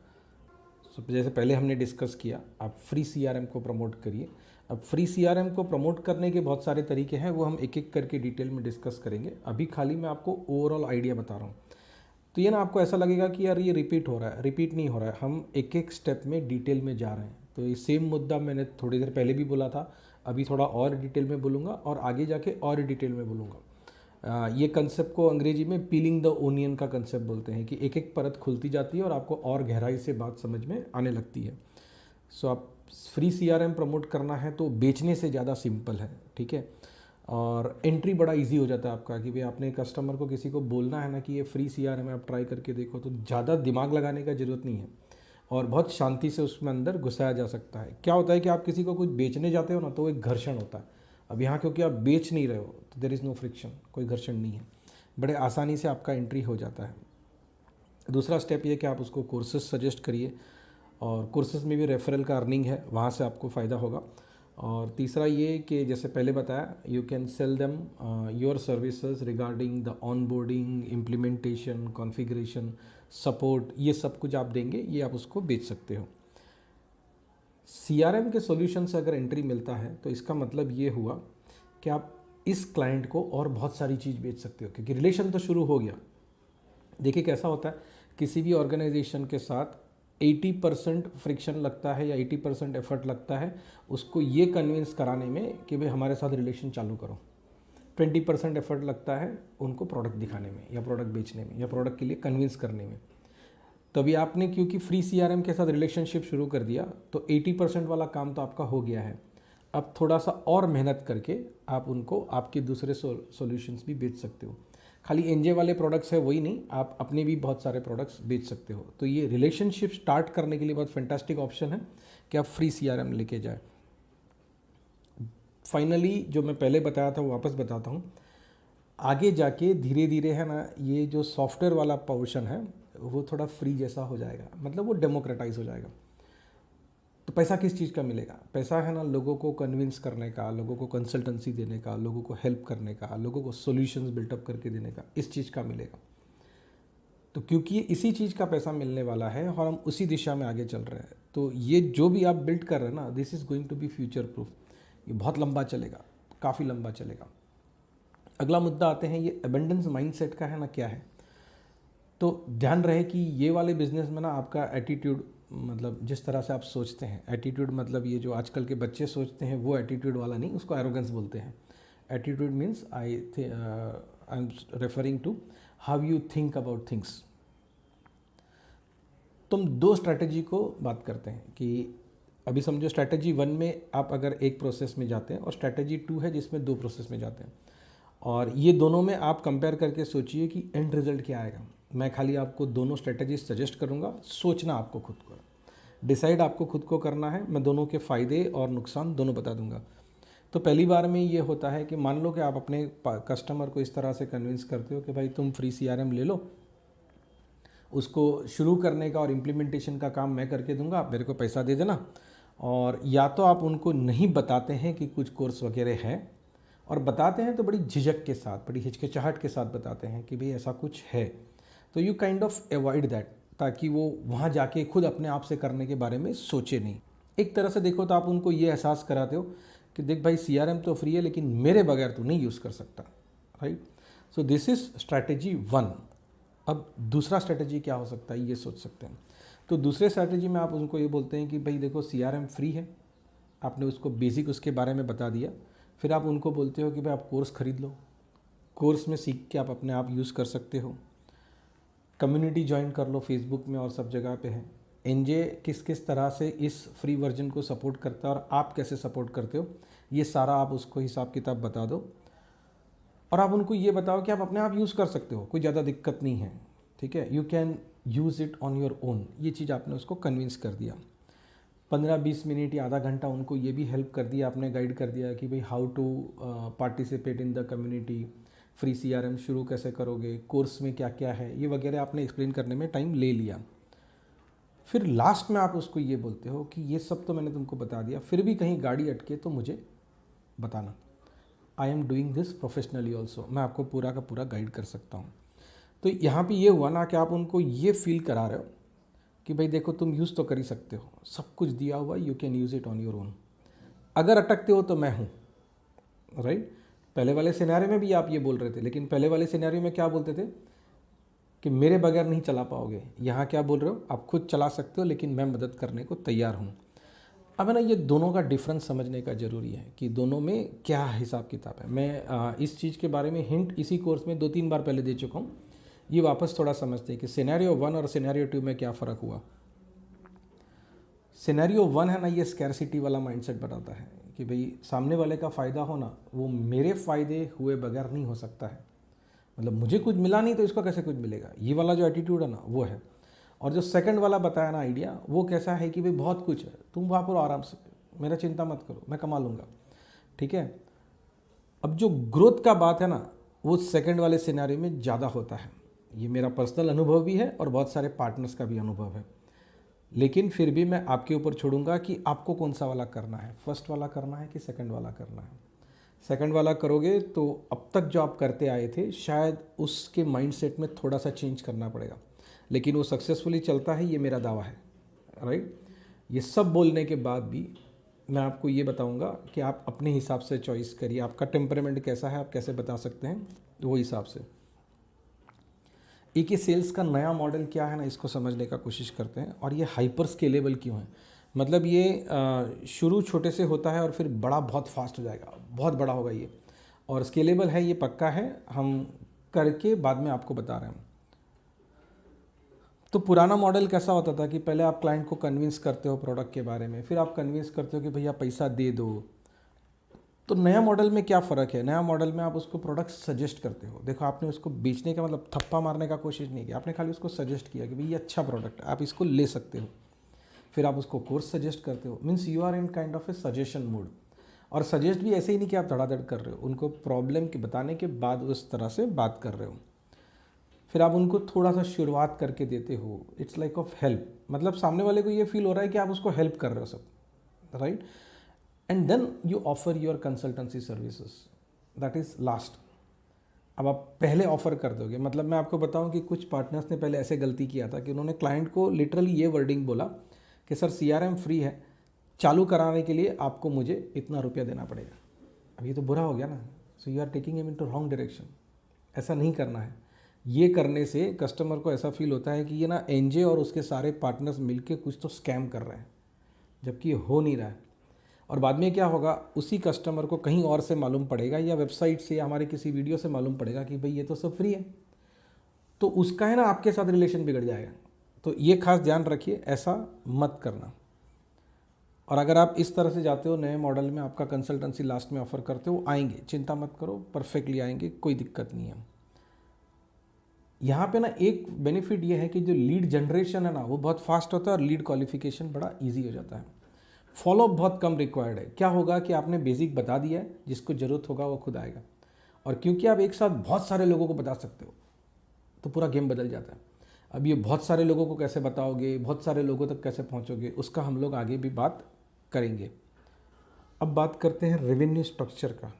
जैसे पहले हमने डिस्कस किया, आप फ्री CRM को प्रमोट करिए। अब फ्री CRM को प्रमोट करने के बहुत सारे तरीके हैं, वो हम एक एक करके डिटेल में डिस्कस करेंगे। अभी खाली मैं आपको ओवरऑल आइडिया बता रहा हूँ। तो ये ना आपको ऐसा लगेगा कि यार ये रिपीट हो रहा है, रिपीट नहीं हो रहा है, हम एक एक स्टेप में डिटेल में जा रहे हैं। तो ये सेम मुद्दा मैंने थोड़ी देर पहले भी बोला था, अभी थोड़ा और डिटेल में बोलूँगा और आगे जाके और डिटेल में बोलूँगा। ये कंसेप्ट को अंग्रेजी में पीलिंग द ओनियन का कंसेप्ट बोलते हैं, कि एक एक परत खुलती जाती है और आपको और गहराई से बात समझ में आने लगती है। सो आप फ्री CRM प्रमोट करना है तो बेचने से ज़्यादा सिंपल है, ठीक है? और एंट्री बड़ा इजी हो जाता है आपका, कि भाई आपने कस्टमर को, किसी को बोलना है ना कि ये फ्री CRM है, आप ट्राई करके देखो, तो ज़्यादा दिमाग लगाने का ज़रूरत नहीं है और बहुत शांति से उसमें अंदर घुसाया जा सकता है। क्या होता है कि आप किसी को कुछ बेचने जाते हो ना, तो वो एक घर्षण होता है। अब यहाँ क्योंकि आप बेच नहीं रहे हो तो देयर इज़ नो फ्रिक्शन, कोई घर्षण नहीं है, बड़े आसानी से आपका एंट्री हो जाता है। दूसरा स्टेप ये कि आप उसको कोर्सेज सजेस्ट करिए, और कोर्सेज में भी रेफरल का अर्निंग है, वहाँ से आपको फ़ायदा होगा। और तीसरा ये कि जैसे पहले बताया, you can sell them your services regarding the onboarding, implementation, configuration, support, ये सब कुछ आप देंगे, ये आप उसको बेच सकते हो। CRM के सॉल्यूशन से अगर एंट्री मिलता है तो इसका मतलब ये हुआ कि आप इस क्लाइंट को और बहुत सारी चीज़ बेच सकते हो, क्योंकि रिलेशन तो शुरू हो गया। देखिए कैसा होता है, किसी भी ऑर्गेनाइजेशन के साथ 80% फ्रिक्शन लगता है या 80% एफर्ट लगता है उसको ये कन्विंस कराने में कि भाई हमारे साथ रिलेशन चालू करो। 20% एफर्ट लगता है उनको प्रोडक्ट दिखाने में या प्रोडक्ट बेचने में या प्रोडक्ट के लिए कन्विंस करने में। तभी आपने क्योंकि फ्री CRM के साथ रिलेशनशिप शुरू कर दिया तो 80% वाला काम तो आपका हो गया है। अब थोड़ा सा और मेहनत करके आप उनको आपके दूसरे सॉल्यूशंस भी बेच सकते हो। खाली एनजे वाले प्रोडक्ट्स है वही नहीं, आप अपने भी बहुत सारे प्रोडक्ट्स बेच सकते हो। तो ये रिलेशनशिप स्टार्ट करने के लिए बहुत फैंटास्टिक ऑप्शन है कि आप फ्री CRM लेके जाए। फाइनली जो मैं पहले बताया था वो वापस बताता हूँ, आगे जाके धीरे धीरे है ना, ये जो सॉफ्टवेयर वाला पोर्शन है वो थोड़ा फ्री जैसा हो जाएगा, मतलब वो डेमोक्रेटाइज हो जाएगा। तो पैसा किस चीज़ का मिलेगा? पैसा है ना लोगों को कन्विंस करने का, लोगों को कंसल्टेंसी देने का, लोगों को हेल्प करने का, लोगों को सॉल्यूशंस बिल्टअप करके देने का, इस चीज़ का मिलेगा। तो क्योंकि इसी चीज़ का पैसा मिलने वाला है और हम उसी दिशा में आगे चल रहे हैं, तो ये जो भी आप बिल्ड कर रहे हैं ना, this is going to be future proof. ये बहुत लंबा चलेगा, काफ़ी लंबा चलेगा। अगला मुद्दा आते हैं, ये एबंडेंस माइंडसेट का है ना, क्या है? तो ध्यान रहे कि ये वाले बिजनेस में ना आपका एटीट्यूड, मतलब जिस तरह से आप सोचते हैं, एटीट्यूड मतलब ये जो आजकल के बच्चे सोचते हैं वो एटीट्यूड वाला नहीं, उसको एरोगेंस बोलते हैं। Attitude means I am referring to how you think about things. तुम दो स्ट्रैटेजी को बात करते हैं कि अभी समझो स्ट्रैटेजी 1 में आप अगर एक प्रोसेस में जाते हैं और स्ट्रैटेजी 2 है जिसमें 2 प्रोसेस में जाते हैं, और ये दोनों में आप कंपेयर करके सोचिए कि एंड रिजल्ट क्या आएगा। मैं खाली आपको दोनों स्ट्रैटेजी सजेस्ट करूंगा, सोचना आपको खुद को, डिसाइड आपको खुद को करना है। मैं दोनों के फ़ायदे और नुकसान दोनों बता दूंगा। तो पहली बार में ये होता है कि मान लो कि आप अपने कस्टमर को इस तरह से कन्विंस करते हो कि भाई तुम फ्री CRM ले लो, उसको शुरू करने का और इम्प्लीमेंटेशन का काम मैं करके दूंगा, आप मेरे को पैसा दे देना। और या तो आप उनको नहीं बताते हैं कि कुछ कोर्स वगैरह है, और बताते हैं तो बड़ी झिझक के साथ, बड़ी हिचकिचाहट के साथ बताते हैं कि भाई ऐसा कुछ है, तो you kind of avoid that, ताकि वो वहाँ जाके खुद अपने आप से करने के बारे में सोचे नहीं। एक तरह से देखो तो आप उनको ये एहसास कराते हो कि देख भाई CRM तो फ्री है लेकिन मेरे बगैर तो नहीं यूज़ कर सकता, right. So this is strategy 1। अब दूसरा स्ट्रैटेजी क्या हो सकता है ये सोच सकते हैं। तो दूसरे स्ट्रैटेजी में आप उनको ये बोलते हैं कि भाई देखो CRM फ्री है, आपने उसको बेसिक उसके बारे में बता दिया, फिर आप उनको बोलते हो कि भाई आप कोर्स ख़रीद लो, कोर्स में सीख के आप अपने आप यूज़ कर सकते हो, कम्युनिटी ज्वाइन कर लो, फेसबुक में और सब जगह पे है। एनजे किस किस तरह से इस फ्री वर्जन को सपोर्ट करता है और आप कैसे सपोर्ट करते हो, ये सारा आप उसको हिसाब किताब बता दो, और आप उनको ये बताओ कि आप अपने आप यूज़ कर सकते हो, कोई ज़्यादा दिक्कत नहीं है, ठीक है, you can use it on your own. ये चीज़ आपने उसको कन्विंस कर दिया। 15-20 मिनट या आधा घंटा उनको ये भी हेल्प कर दिया, आपने गाइड कर दिया कि भाई how to participate in the community, free CRM शुरू कैसे करोगे, कोर्स में क्या क्या है, ये वगैरह आपने एक्सप्लेन करने में टाइम ले लिया। फिर लास्ट में आप उसको ये बोलते हो कि ये सब तो मैंने तुमको बता दिया, फिर भी कहीं गाड़ी अटके तो मुझे बताना, I am doing this professionally also, मैं आपको पूरा का पूरा गाइड कर सकता हूँ। तो यहाँ पे ये हुआ ना कि आप उनको ये फील करा रहे हो कि भाई देखो तुम यूज़ तो कर ही सकते हो, सब कुछ दिया हुआ, you can use it on your own. अगर अटकते हो तो मैं हूँ, राइट। पहले वाले सिनेरियो में भी आप ये बोल रहे थे, लेकिन पहले वाले सिनेरियो में क्या बोलते थे कि मेरे बगैर नहीं चला पाओगे। यहाँ क्या बोल रहे हो, आप खुद चला सकते हो लेकिन मैं मदद करने को तैयार हूँ। अब है ना, ये दोनों का डिफरेंस समझने का ज़रूरी है कि दोनों में क्या हिसाब किताब है। मैं इस चीज़ के बारे में हिंट इसी कोर्स में 2-3 बार पहले दे चुका हूँ। ये वापस थोड़ा समझते हैं कि सिनेरियो 1 और सिनेरियो 2 में क्या फ़र्क हुआ। सिनेरियो 1 है ना, ये स्कैरसिटी वाला माइंडसेट बताता है कि भाई सामने वाले का फ़ायदा होना वो मेरे फ़ायदे हुए बगैर नहीं हो सकता है, मतलब मुझे कुछ मिला नहीं तो इसको कैसे कुछ मिलेगा, ये वाला जो एटीट्यूड है ना वो है। और जो सेकंड वाला बताया ना आइडिया, वो कैसा है कि भाई बहुत कुछ है, तुम वहाँ पर आराम से, मेरा चिंता मत करो, मैं कमा लूँगा, ठीक है। अब जो ग्रोथ का बात है ना, वो सेकंड वाले सिनेरियो में ज़्यादा होता है। ये मेरा पर्सनल अनुभव भी है और बहुत सारे पार्टनर्स का भी अनुभव है, लेकिन फिर भी मैं आपके ऊपर छोड़ूंगा कि आपको कौन सा वाला करना है, फर्स्ट वाला करना है कि सेकंड वाला करना है। सेकंड वाला करोगे तो अब तक जो आप करते आए थे शायद उसके माइंडसेट में थोड़ा सा चेंज करना पड़ेगा। लेकिन वो सक्सेसफुली चलता है, ये मेरा दावा है, राइट। ये सब बोलने के बाद भी मैं आपको ये बताऊंगा कि आप अपने हिसाब से चॉइस करिए, आपका टेम्परामेंट कैसा है, आप कैसे बता सकते हैं वो हिसाब से। एक ये सेल्स का नया मॉडल क्या है ना, इसको समझने का कोशिश करते हैं। और ये हाइपर स्केलेबल क्यों है, मतलब ये शुरू छोटे से होता है और फिर बड़ा बहुत फास्ट हो जाएगा, बहुत बड़ा होगा ये, और स्केलेबल है, ये पक्का है, हम करके बाद में आपको बता रहे हैं। तो पुराना मॉडल कैसा होता था कि पहले आप क्लाइंट को कन्विंस करते हो प्रोडक्ट के बारे में, फिर आप कन्विंस करते हो कि भैया पैसा दे दो। तो नया मॉडल में क्या फ़र्क है, नया मॉडल में आप उसको प्रोडक्ट सजेस्ट करते हो। देखो, आपने उसको बेचने का मतलब थप्पा मारने का कोशिश नहीं किया, आपने खाली उसको सजेस्ट किया कि भाई ये अच्छा प्रोडक्ट है, आप इसको ले सकते हो। फिर आप उसको कोर्स सजेस्ट करते हो, means you are in kind of a suggestion mood. और सजेस्ट भी ऐसे ही नहीं कि आप धड़ाधड़ कर रहे हो, उनको प्रॉब्लम के बताने के बाद उस तरह से बात कर रहे हो। फिर आप उनको थोड़ा सा शुरुआत करके देते हो, इट्स लाइक ऑफ हेल्प, मतलब सामने वाले को ये फील हो रहा है कि आप उसको हेल्प कर रहे हो सब, right. And then you offer your consultancy services, that is last. अब आप पहले ऑफर कर दोगे, मतलब मैं आपको बताऊं कि कुछ पार्टनर्स ने पहले ऐसे गलती किया था कि उन्होंने क्लाइंट को लिटरली ये वर्डिंग बोला कि सर CRM फ्री है, चालू कराने के लिए आपको मुझे इतना रुपया देना पड़ेगा। अब ये तो बुरा हो गया ना, so you are taking him into wrong direction. ऐसा नहीं करना है। ये करने से कस्टमर को ऐसा फील होता है कि ये ना एनजे और उसके सारे पार्टनर्स मिलके कुछ तो स्कैम कर रहे हैं, जबकि ये हो नहीं रहा है। और बाद में क्या होगा, उसी कस्टमर को कहीं और से मालूम पड़ेगा या वेबसाइट से या हमारे किसी वीडियो से मालूम पड़ेगा कि भाई ये तो सब फ्री है, तो उसका है ना आपके साथ रिलेशन बिगड़ जाएगा। तो ये खास ध्यान रखिए, ऐसा मत करना। और अगर आप इस तरह से जाते हो नए मॉडल में, आपका कंसल्टेंसी लास्ट में ऑफर करते हो, आएंगे, चिंता मत करो, परफेक्टली आएंगे, कोई दिक्कत नहीं है। यहाँ पे ना एक बेनिफिट ये है कि जो लीड जनरेशन है ना वो बहुत फास्ट होता है और लीड क्वालिफिकेशन बड़ा इजी हो जाता है। फॉलोअप बहुत कम रिक्वायर्ड है। क्या होगा कि आपने बेसिक बता दिया है, जिसको ज़रूरत होगा वो खुद आएगा। और क्योंकि आप एक साथ बहुत सारे लोगों को बता सकते हो तो पूरा गेम बदल जाता है। अब ये बहुत सारे लोगों को कैसे बताओगे, बहुत सारे लोगों तक कैसे पहुँचोगे, उसका हम लोग आगे भी बात करेंगे। अब बात करते हैं रेवेन्यू स्ट्रक्चर का,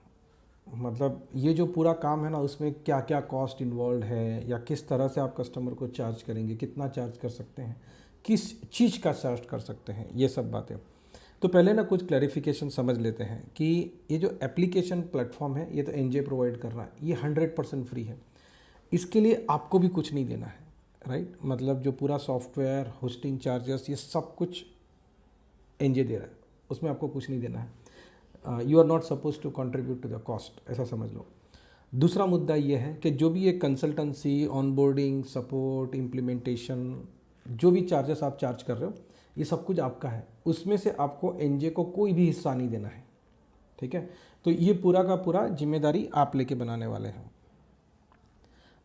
मतलब ये जो पूरा काम है ना उसमें क्या क्या कॉस्ट इन्वॉल्व है, या किस तरह से आप कस्टमर को चार्ज करेंगे, कितना चार्ज कर सकते हैं, किस चीज़ का चार्ज कर सकते हैं, ये सब बातें। तो पहले ना कुछ क्लैरिफिकेशन समझ लेते हैं कि ये जो एप्लीकेशन प्लेटफॉर्म है ये तो एनजे प्रोवाइड कर रहा है, ये 100% फ्री है। इसके लिए आपको भी कुछ नहीं देना है, राइट। मतलब जो पूरा सॉफ्टवेयर, होस्टिंग चार्जेस, ये सब कुछ एनजे दे रहा है, उसमें आपको कुछ नहीं देना है। You are not suppose to contribute to the cost, ऐसा समझ लो। दूसरा मुद्दा ये है कि जो भी ये कंसल्टेंसी, ऑनबोर्डिंग, सपोर्ट, इम्प्लीमेंटेशन, जो भी चार्जेस आप चार्ज कर रहे हो, ये सब कुछ आपका है, उसमें से आपको एनजे को कोई भी हिस्सा नहीं देना है, ठीक है। तो ये पूरा का पूरा जिम्मेदारी आप लेके बनाने वाले हैं।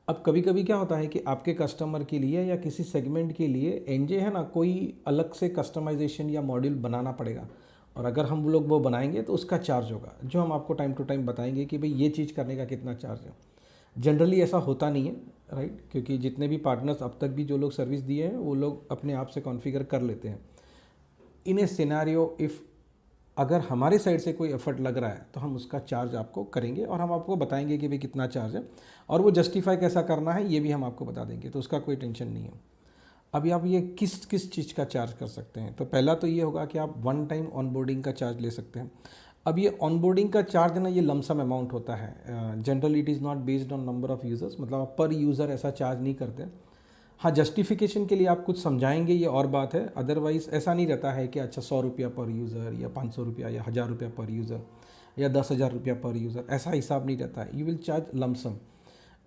अब कभी कभी क्या होता है कि आपके कस्टमर के लिए या किसी सेगमेंट के लिए एनजे है ना, कोई अलग से कस्टमाइजेशन या मॉड्यूल बनाना पड़ेगा, और अगर हम लोग वो बनाएंगे तो उसका चार्ज होगा, जो हम आपको टाइम टू टाइम बताएंगे कि भाई ये चीज़ करने का कितना चार्ज है। जनरली ऐसा होता नहीं है, राइट, क्योंकि जितने भी पार्टनर्स अब तक भी जो लोग सर्विस दिए हैं वो लोग अपने आप से कॉन्फ़िगर कर लेते हैं। इन ए सिनेरियो इफ़ अगर हमारे साइड से कोई एफर्ट लग रहा है तो हम उसका चार्ज आपको करेंगे, और हम आपको बताएंगे कि भाई कितना चार्ज है, और वो जस्टिफाई कैसा करना है ये भी हम आपको बता देंगे, तो उसका कोई टेंशन नहीं है। अभी आप ये किस किस चीज़ का चार्ज कर सकते हैं, तो पहला तो ये होगा कि आप वन टाइम ऑनबोर्डिंग का चार्ज ले सकते हैं। अब ये ऑनबोर्डिंग का चार्ज ना, ये लमसम अमाउंट होता है, generally it is not based on number of users, मतलब आप पर यूज़र ऐसा चार्ज नहीं करते। हाँ, जस्टिफिकेशन के लिए आप कुछ समझाएंगे ये और बात है, अदरवाइज़ ऐसा नहीं रहता है कि अच्छा 100 रुपया पर यूज़र या 500 रुपया या 1000 रुपया पर यूज़र या 10,000 रुपया पर यूज़र, ऐसा हिसाब नहीं रहता है। You will charge lump sum.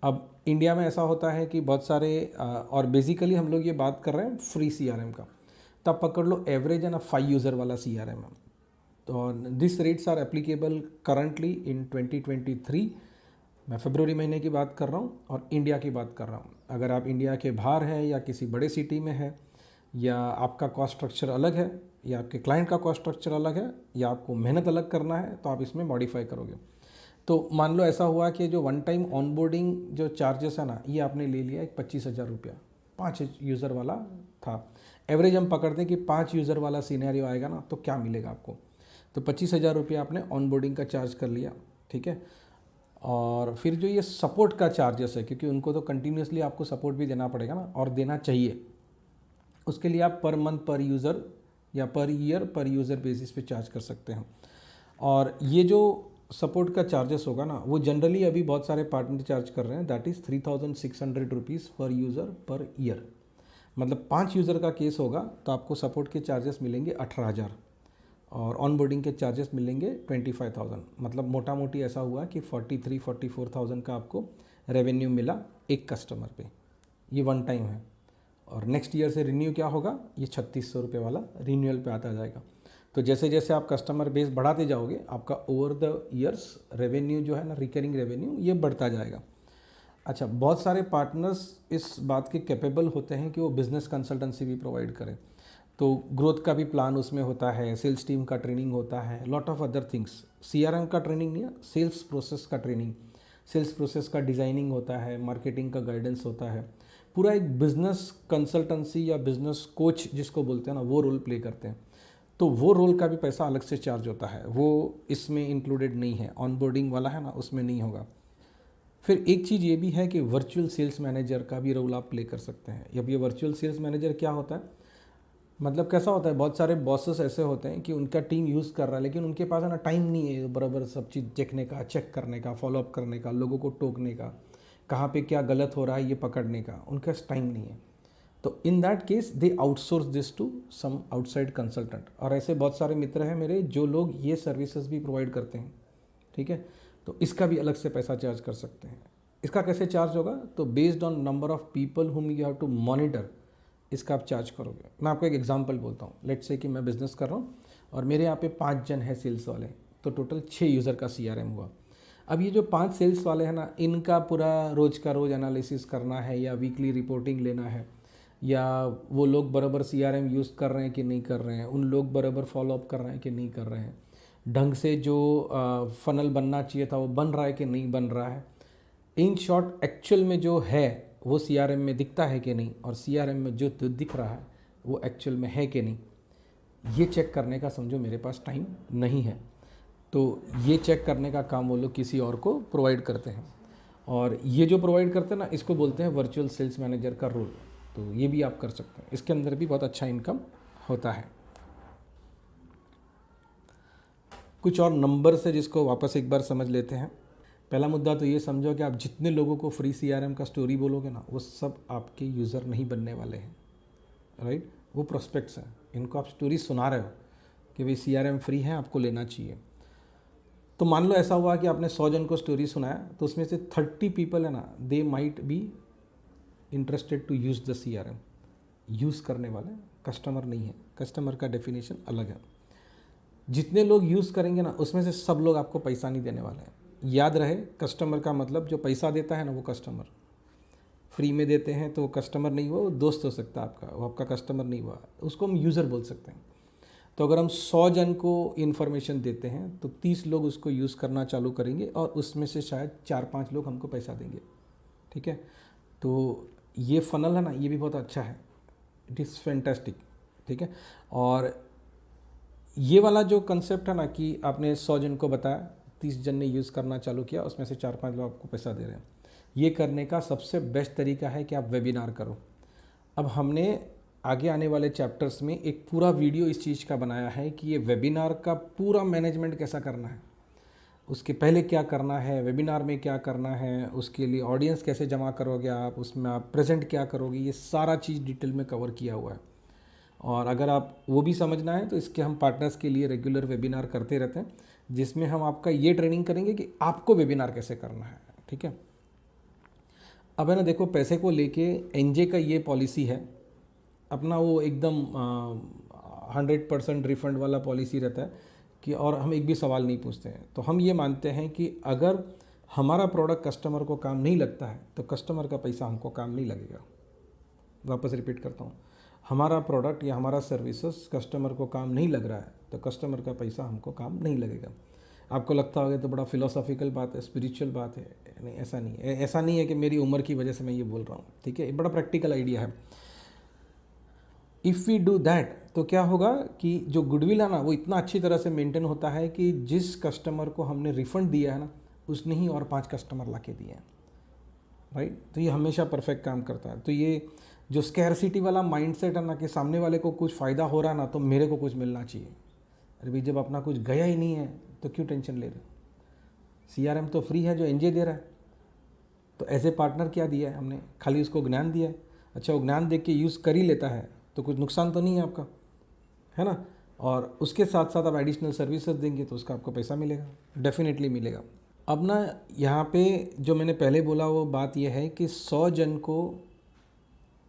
अब इंडिया में ऐसा होता है कि बहुत सारे और बेसिकली हम लोग ये बात कर रहे हैं फ्री CRM का, तब पकड़ लो एवरेज है ना 5 यूज़र वाला CRM है। तो this rates are applicable currently in 2023। मैं फरवरी महीने की बात कर रहा हूँ और इंडिया की बात कर रहा हूँ। अगर आप इंडिया के बाहर है या किसी बड़े सिटी में है, या आपका कॉस्ट स्ट्रक्चर अलग है, या आपके क्लाइंट का कॉस्ट स्ट्रक्चर अलग है, या आपको मेहनत अलग करना है, तो आप इसमें मॉडिफाई करोगे। तो मान लो ऐसा हुआ कि जो वन टाइम ऑनबोर्डिंग जो चार्जेस है ना, ये आपने ले लिया एक 25,000 रुपया, 5 यूज़र वाला था। एवरेज हम पकड़ते हैं कि 5 यूज़र वाला सिनेरियो आएगा ना, तो क्या मिलेगा आपको, तो 25,000 रुपया आपने ऑनबोर्डिंग का चार्ज कर लिया, ठीक है। और फिर जो ये सपोर्ट का चार्जेस है, क्योंकि उनको तो कंटिन्यूसली आपको सपोर्ट भी देना पड़ेगा ना, और देना चाहिए, उसके लिए आप पर मंथ पर यूज़र या पर ईयर पर यूज़र बेसिस पे चार्ज कर सकते हैं। और ये जो सपोर्ट का चार्जेस होगा ना, वो जनरली अभी बहुत सारे पार्टनर चार्ज कर रहे हैं, दैट इज़ 3600 रुपीज़ पर यूज़र पर ईयर। मतलब 5 यूज़र का केस होगा तो आपको सपोर्ट के चार्जेस मिलेंगे 18,000 और ऑन बोर्डिंग के चार्जेस मिलेंगे 25,000। मतलब मोटा मोटी ऐसा हुआ कि 43-44,000 का आपको रेवेन्यू मिला एक कस्टमर पे। ये वन टाइम है, और नेक्स्ट ईयर से रिन्यू क्या होगा, ये 3600 रुपये वाला रिन्यूअल पे आता जाएगा। तो जैसे जैसे आप कस्टमर बेस बढ़ाते जाओगे, आपका ओवर द ईयर्स रेवेन्यू जो है ना, रिकरिंग रेवेन्यू, ये बढ़ता जाएगा। अच्छा, बहुत सारे पार्टनर्स इस बात के कैपेबल होते हैं कि वो बिज़नेस कंसल्टेंसी भी प्रोवाइड करें, तो ग्रोथ का भी प्लान उसमें होता है, सेल्स टीम का ट्रेनिंग होता है, lot of other things. CRM का ट्रेनिंग नहीं है, सेल्स प्रोसेस का ट्रेनिंग, सेल्स प्रोसेस का डिज़ाइनिंग होता है, मार्केटिंग का गाइडेंस होता है। पूरा एक बिज़नेस कंसल्टेंसी या बिज़नेस कोच जिसको बोलते हैं ना, वो रोल प्ले करते हैं। तो वो रोल का भी पैसा अलग से चार्ज होता है, वो इसमें इंक्लूडेड नहीं है। ऑनबोर्डिंग वाला है ना, उसमें नहीं होगा। फिर एक चीज़ ये भी है कि वर्चुअल सेल्स मैनेजर का भी रोल आप प्ले कर सकते हैं। अब ये वर्चुअल सेल्स मैनेजर क्या होता है, मतलब कैसा होता है, बहुत सारे बॉसेस ऐसे होते हैं कि उनका टीम यूज़ कर रहा है, लेकिन उनके पास है ना टाइम नहीं है बराबर सब चीज़ देखने का, चेक करने का, फॉलोअप करने का, लोगों को टोकने का, कहाँ पे क्या गलत हो रहा है ये पकड़ने का, उनके पास टाइम नहीं है। तो in that case they outsource this to some outside consultant. और ऐसे बहुत सारे मित्र हैं मेरे जो लोग ये सर्विसेज भी प्रोवाइड करते हैं, ठीक है। तो इसका भी अलग से पैसा चार्ज कर सकते हैं। इसका कैसे चार्ज होगा, तो based on number of people whom you have to monitor, इसका आप चार्ज करोगे। मैं आपको एक एग्जांपल बोलता हूँ। लेट्स से कि मैं बिज़नेस कर रहा हूँ और मेरे यहाँ पे 5 जन हैं सेल्स वाले, तो टोटल 6 यूज़र का सीआरएम हुआ। अब ये जो 5 सेल्स वाले हैं ना, इनका पूरा रोज़ का रोज़ एनालिसिस करना है या वीकली रिपोर्टिंग लेना है, या वो लोग बराबर सीआरएम यूज़ कर रहे हैं कि नहीं कर रहे हैं, उन लोग बराबर फॉलोअप कर रहे हैं कि नहीं कर रहे हैं, ढंग से जो फनल बनना चाहिए था वो बन रहा है कि नहीं बन रहा है। इन शॉर्ट एक्चुअल में जो है वो सीआरएम में दिखता है कि नहीं, और सीआरएम में जो दिख रहा है वो एक्चुअल में है कि नहीं, ये चेक करने का समझो मेरे पास टाइम नहीं है। तो ये चेक करने का काम वो लोग किसी और को प्रोवाइड करते हैं, और ये जो प्रोवाइड करते हैं ना, इसको बोलते हैं वर्चुअल सेल्स मैनेजर का रोल। तो ये भी आप कर सकते हैं, इसके अंदर भी बहुत अच्छा इनकम होता है। कुछ और नंबर से जिसको वापस एक बार समझ लेते हैं। पहला मुद्दा तो ये समझो कि आप जितने लोगों को फ्री सीआरएम का स्टोरी बोलोगे ना, वो सब आपके यूज़र नहीं बनने वाले हैं, राइट। वो प्रोस्पेक्ट्स हैं, इनको आप स्टोरी सुना रहे हो कि भाई सीआरएम फ्री है, आपको लेना चाहिए। तो मान लो ऐसा हुआ कि आपने 100 जन को स्टोरी सुनाया, तो उसमें से 30 पीपल है ना, they might be interested to use the CRM. Use करने वाले कस्टमर नहीं है, कस्टमर का डेफिनेशन अलग है। जितने लोग यूज़ करेंगे ना, उसमें से सब लोग आपको पैसा नहीं देने वाले हैं। याद रहे, कस्टमर का मतलब जो पैसा देता है ना वो कस्टमर। फ्री में देते हैं तो वो कस्टमर नहीं हुआ, वो दोस्त हो सकता है आपका, वो आपका कस्टमर नहीं हुआ, उसको हम यूज़र बोल सकते हैं। तो अगर हम 100 जन को इन्फॉर्मेशन देते हैं तो 30 लोग उसको यूज़ करना चालू करेंगे, और उसमें से शायद 4-5 लोग हमको पैसा देंगे, ठीक है। तो ये फनल है ना, ये भी बहुत अच्छा है, इट इज़ फैंटास्टिक, ठीक है। और ये वाला जो कंसेप्ट है ना कि आपने 100 जन को बताया, 30 जन ने यूज़ करना चालू किया, उसमें से 4-5 लोग आपको पैसा दे रहे हैं, ये करने का सबसे बेस्ट तरीका है कि आप वेबिनार करो। अब हमने आगे आने वाले चैप्टर्स में एक पूरा वीडियो इस चीज़ का बनाया है कि ये वेबिनार का पूरा मैनेजमेंट कैसा करना है, उसके पहले क्या करना है, वेबिनार में क्या करना है, उसके लिए ऑडियंस कैसे जमा करोगे आप, उसमें आप प्रेजेंट क्या करोगे, ये सारा चीज़ डिटेल में कवर किया हुआ है। और अगर आप वो भी समझना है तो इसके हम पार्टनर्स के लिए रेगुलर वेबिनार करते रहते हैं, जिसमें हम आपका ये ट्रेनिंग करेंगे कि आपको वेबिनार कैसे करना है, ठीक है। अब है ना, देखो, पैसे को लेके एनजे का ये पॉलिसी है अपना, वो एकदम 100% रिफंड वाला पॉलिसी रहता है कि, और हम एक भी सवाल नहीं पूछते हैं। तो हम ये मानते हैं कि अगर हमारा प्रोडक्ट कस्टमर को काम नहीं लगता है तो कस्टमर का पैसा हमको काम नहीं लगेगा। वापस रिपीट करता हूँ, हमारा प्रोडक्ट या हमारा सर्विसेज कस्टमर को काम नहीं लग रहा है तो कस्टमर का पैसा हमको काम नहीं लगेगा। आपको लगता होगा तो बड़ा फिलोसॉफिकल बात है, स्पिरिचुअल बात है, नहीं, ऐसा नहीं है। ऐसा नहीं है कि मेरी उम्र की वजह से मैं ये बोल रहा हूँ, ठीक है, बड़ा प्रैक्टिकल आइडिया है। इफ़ वी डू दैट तो क्या होगा कि जो गुडविल है ना, वो इतना अच्छी तरह से मेंटेन होता है कि जिस कस्टमर को हमने रिफंड दिया है ना, उसने ही और 5 कस्टमर ला के दिए हैं, राइट। तो ये हमेशा परफेक्ट काम करता है। तो ये जो स्कैरसिटी वाला माइंडसेट है ना कि सामने वाले को कुछ फ़ायदा हो रहा ना तो मेरे को कुछ मिलना चाहिए, अरे भाई जब अपना कुछ गया ही नहीं है तो क्यों टेंशन ले रहे हो। CRM तो फ्री है जो एनजे दे रहा है, तो एज ए पार्टनर क्या दिया है हमने, खाली उसको ज्ञान दिया है। अच्छा वो ज्ञान देख के यूज़ कर ही लेता है तो कुछ नुकसान तो नहीं है आपका, है ना। और उसके साथ साथ आप एडिशनल सर्विसेज देंगे तो उसका आपको पैसा मिलेगा, डेफिनेटली मिलेगा। अब ना यहाँ पे जो मैंने पहले बोला वो बात यह है कि 100 जन को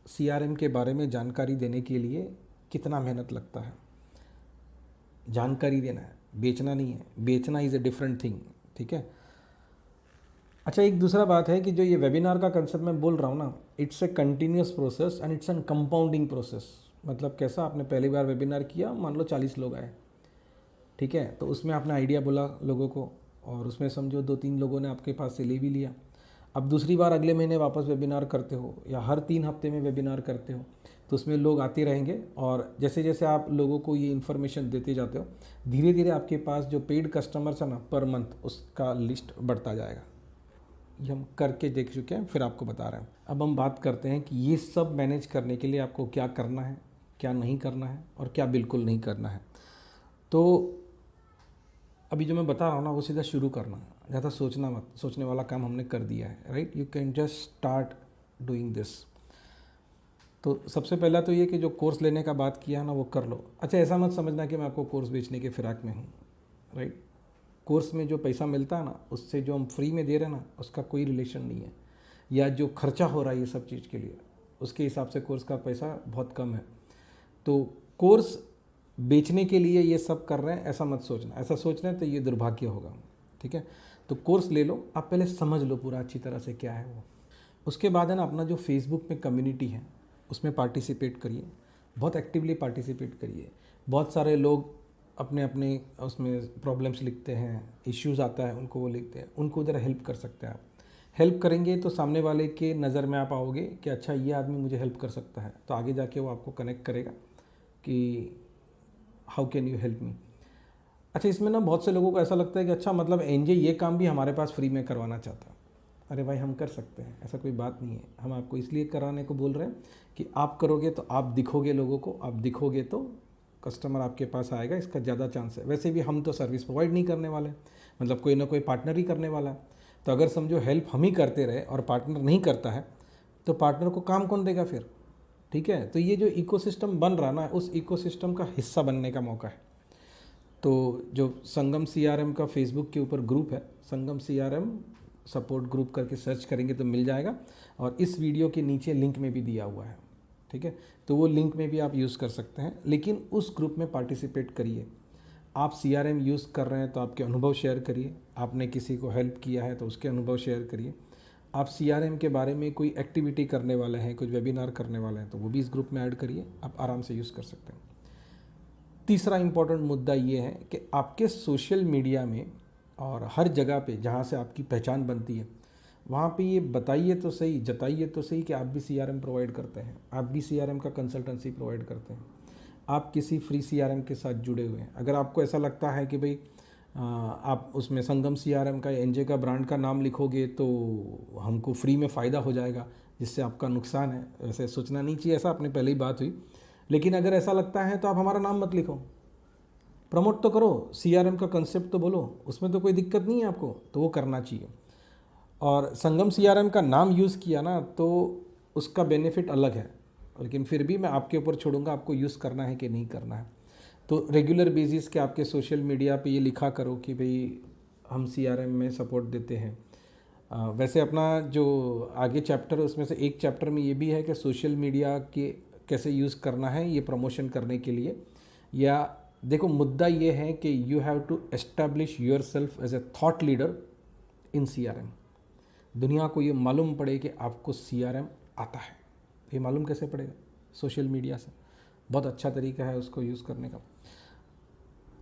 CRM के बारे में जानकारी देने के लिए कितना मेहनत लगता है। जानकारी देना है, बेचना नहीं है। बेचना इज़ ए डिफरेंट थिंग, ठीक है। अच्छा एक दूसरा बात है कि जो ये वेबिनार का कंसेप्ट मैं बोल रहा हूँ ना, it's a continuous process and it's an compounding process. मतलब कैसा, आपने पहली बार वेबिनार किया, मान लो 40 लोग आए, ठीक है, तो उसमें आपने आइडिया बोला लोगों को और उसमें समझो 2-3 लोगों ने आपके पास से ले भी लिया। अब दूसरी बार अगले महीने वापस वेबिनार करते हो या हर 3 हफ्ते में वेबिनार करते हो तो उसमें लोग आते रहेंगे और जैसे जैसे आप लोगों को ये इन्फॉर्मेशन देते जाते हो धीरे धीरे आपके पास जो पेड कस्टमर्स है ना पर मंथ उसका लिस्ट बढ़ता जाएगा। ये हम करके देख चुके हैं, फिर आपको बता रहे हैं। अब हम बात करते हैं कि ये सब मैनेज करने के लिए आपको क्या करना है, क्या नहीं करना है और क्या बिल्कुल नहीं करना है। तो अभी जो मैं बता रहा हूँ ना वो सीधा शुरू करना, ज़्यादा सोचना मत। सोचने वाला काम हमने कर दिया है, right. You can just start doing this. तो सबसे पहला तो ये कि जो कोर्स लेने का बात किया है ना वो कर लो। अच्छा ऐसा मत समझना कि मैं आपको कोर्स बेचने के फिराक में हूँ, राइट। कोर्स में जो पैसा मिलता है ना उससे जो हम फ्री में दे रहे हैं ना उसका कोई रिलेशन नहीं है, या जो खर्चा हो रहा है ये सब चीज़ के लिए उसके हिसाब से कोर्स का पैसा बहुत कम है। तो कोर्स बेचने के लिए ये सब कर रहे हैं ऐसा मत सोचना। ऐसा सोच रहे हैं तो ये दुर्भाग्य होगा, ठीक है। तो कोर्स ले लो, आप पहले समझ लो पूरा अच्छी तरह से क्या है वो। उसके बाद है ना अपना जो फेसबुक में कम्युनिटी है उसमें पार्टिसिपेट करिए, बहुत एक्टिवली पार्टिसिपेट करिए। बहुत सारे लोग अपने अपने उसमें प्रॉब्लम्स लिखते हैं, इश्यूज़ आता है उनको वो लिखते हैं, उनको उधर हेल्प कर सकते हैं आप। हेल्प करेंगे तो सामने वाले के नज़र में आप आओगे कि अच्छा ये आदमी मुझे हेल्प कर सकता है, तो आगे जाके वो आपको कनेक्ट करेगा कि how can you help me. अच्छा इसमें ना बहुत से लोगों को ऐसा लगता है कि अच्छा मतलब एनजे ये काम भी हमारे पास फ्री में करवाना चाहता है। अरे भाई हम कर सकते हैं, ऐसा कोई बात नहीं है। हम आपको इसलिए कराने को बोल रहे हैं कि आप करोगे तो आप दिखोगे लोगों को, आप दिखोगे तो कस्टमर आपके पास आएगा, इसका ज़्यादा चांस है। वैसे भी हम तो सर्विस प्रोवाइड नहीं करने वाले, मतलब कोई ना कोई पार्टनर ही करने वाला है। तो अगर समझो हेल्प हम ही करते रहे और पार्टनर नहीं करता है तो पार्टनर को काम कौन देगा फिर, ठीक है। तो ये जो इकोसिस्टम बन रहा ना उस इकोसिस्टम का हिस्सा बनने का मौका है। तो जो संगम CRM का फेसबुक के ऊपर ग्रुप है, संगम CRM सपोर्ट ग्रुप करके सर्च करेंगे तो मिल जाएगा और इस वीडियो के नीचे लिंक में भी दिया हुआ है, ठीक है। तो वो लिंक में भी आप यूज़ कर सकते हैं, लेकिन उस ग्रुप में पार्टिसिपेट करिए। आप CRM यूज़ कर रहे हैं तो आपके अनुभव शेयर करिए, आपने किसी को हेल्प किया है तो उसके अनुभव शेयर करिए। आप CRM के बारे में कोई एक्टिविटी करने वाले हैं, कुछ वेबिनार करने वाले हैं तो वो भी इस ग्रुप में ऐड करिए, आप आराम से यूज़ कर सकते हैं। तीसरा इम्पॉर्टेंट मुद्दा ये है कि आपके सोशल मीडिया में और हर जगह पे जहाँ से आपकी पहचान बनती है वहाँ पे ये बताइए तो सही, जताइए तो सही कि आप भी CRM प्रोवाइड करते हैं, आप भी CRM का कंसल्टेंसी प्रोवाइड करते हैं, आप किसी फ्री CRM के साथ जुड़े हुए हैं। अगर आपको ऐसा लगता है कि भाई आप उसमें संगम CRM का या एनजे का ब्रांड का नाम लिखोगे तो हमको फ्री में फ़ायदा हो जाएगा जिससे आपका नुकसान है, वैसे सोचना नहीं चाहिए, ऐसा अपने पहले ही बात हुई। लेकिन अगर ऐसा लगता है तो आप हमारा नाम मत लिखो, प्रमोट तो करो, CRM का कंसेप्ट तो बोलो, उसमें तो कोई दिक्कत नहीं है आपको, तो वो करना चाहिए। और संगम CRM का नाम यूज़ किया ना तो उसका बेनिफिट अलग है, लेकिन फिर भी मैं आपके ऊपर छोड़ूंगा आपको यूज़ करना है कि नहीं करना है। तो रेगुलर बेसिस के आपके सोशल मीडिया पे ये लिखा करो कि भाई हम CRM में सपोर्ट देते हैं। वैसे अपना जो आगे चैप्टर है उसमें से एक चैप्टर में ये भी है कि सोशल मीडिया के कैसे यूज़ करना है ये प्रमोशन करने के लिए। या देखो मुद्दा ये है कि you have to establish yourself as a thought leader in CRM। दुनिया को ये मालूम पड़े कि आपको CRM आता है। ये मालूम कैसे पड़ेगा? सोशल मीडिया से। बहुत अच्छा तरीका है उसको यूज़ करने का।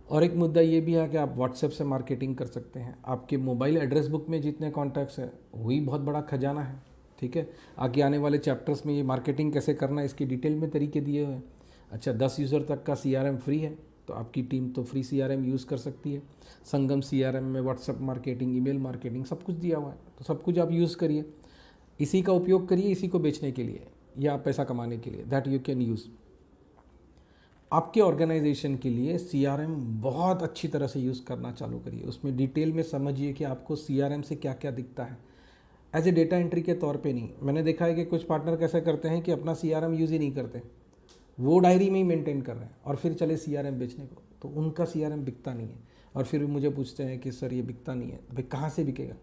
और एक मुद्दा ये भी है कि आप व्हाट्सएप से मार्केटिंग कर सकते हैं। आपके मोबाइल एड्रेस बुक में जितने कॉन्टैक्ट्स हैं वही बहुत बड़ा खजाना है, ठीक है। आगे आने वाले चैप्टर्स में ये मार्केटिंग कैसे करना है इसकी डिटेल में तरीके दिए हुए हैं। अच्छा 10 यूज़र तक का CRM फ्री है, तो आपकी टीम तो फ्री CRM यूज़ कर सकती है। संगम CRM में व्हाट्सएप मार्केटिंग, ईमेल मार्केटिंग सब कुछ दिया हुआ है, तो सब कुछ आप यूज़ करिए, इसी का उपयोग करिए, इसी को बेचने के लिए या पैसा कमाने के लिए, दैट यू कैन यूज़। आपके ऑर्गेनाइजेशन के लिए CRM बहुत अच्छी तरह से यूज़ करना चालू करिए, उसमें डिटेल में समझिए कि आपको CRM से क्या क्या दिखता है। एज ए डेटा एंट्री के तौर पे नहीं, मैंने देखा है कि कुछ पार्टनर कैसे करते हैं कि अपना CRM यूज़ ही नहीं करते, वो डायरी में ही मेंटेन कर रहे हैं और फिर चले CRM बेचने को, तो उनका CRM बिकता नहीं है और फिर भी मुझे पूछते हैं कि सर ये बिकता नहीं है। भाई कहाँ से बिकेगा?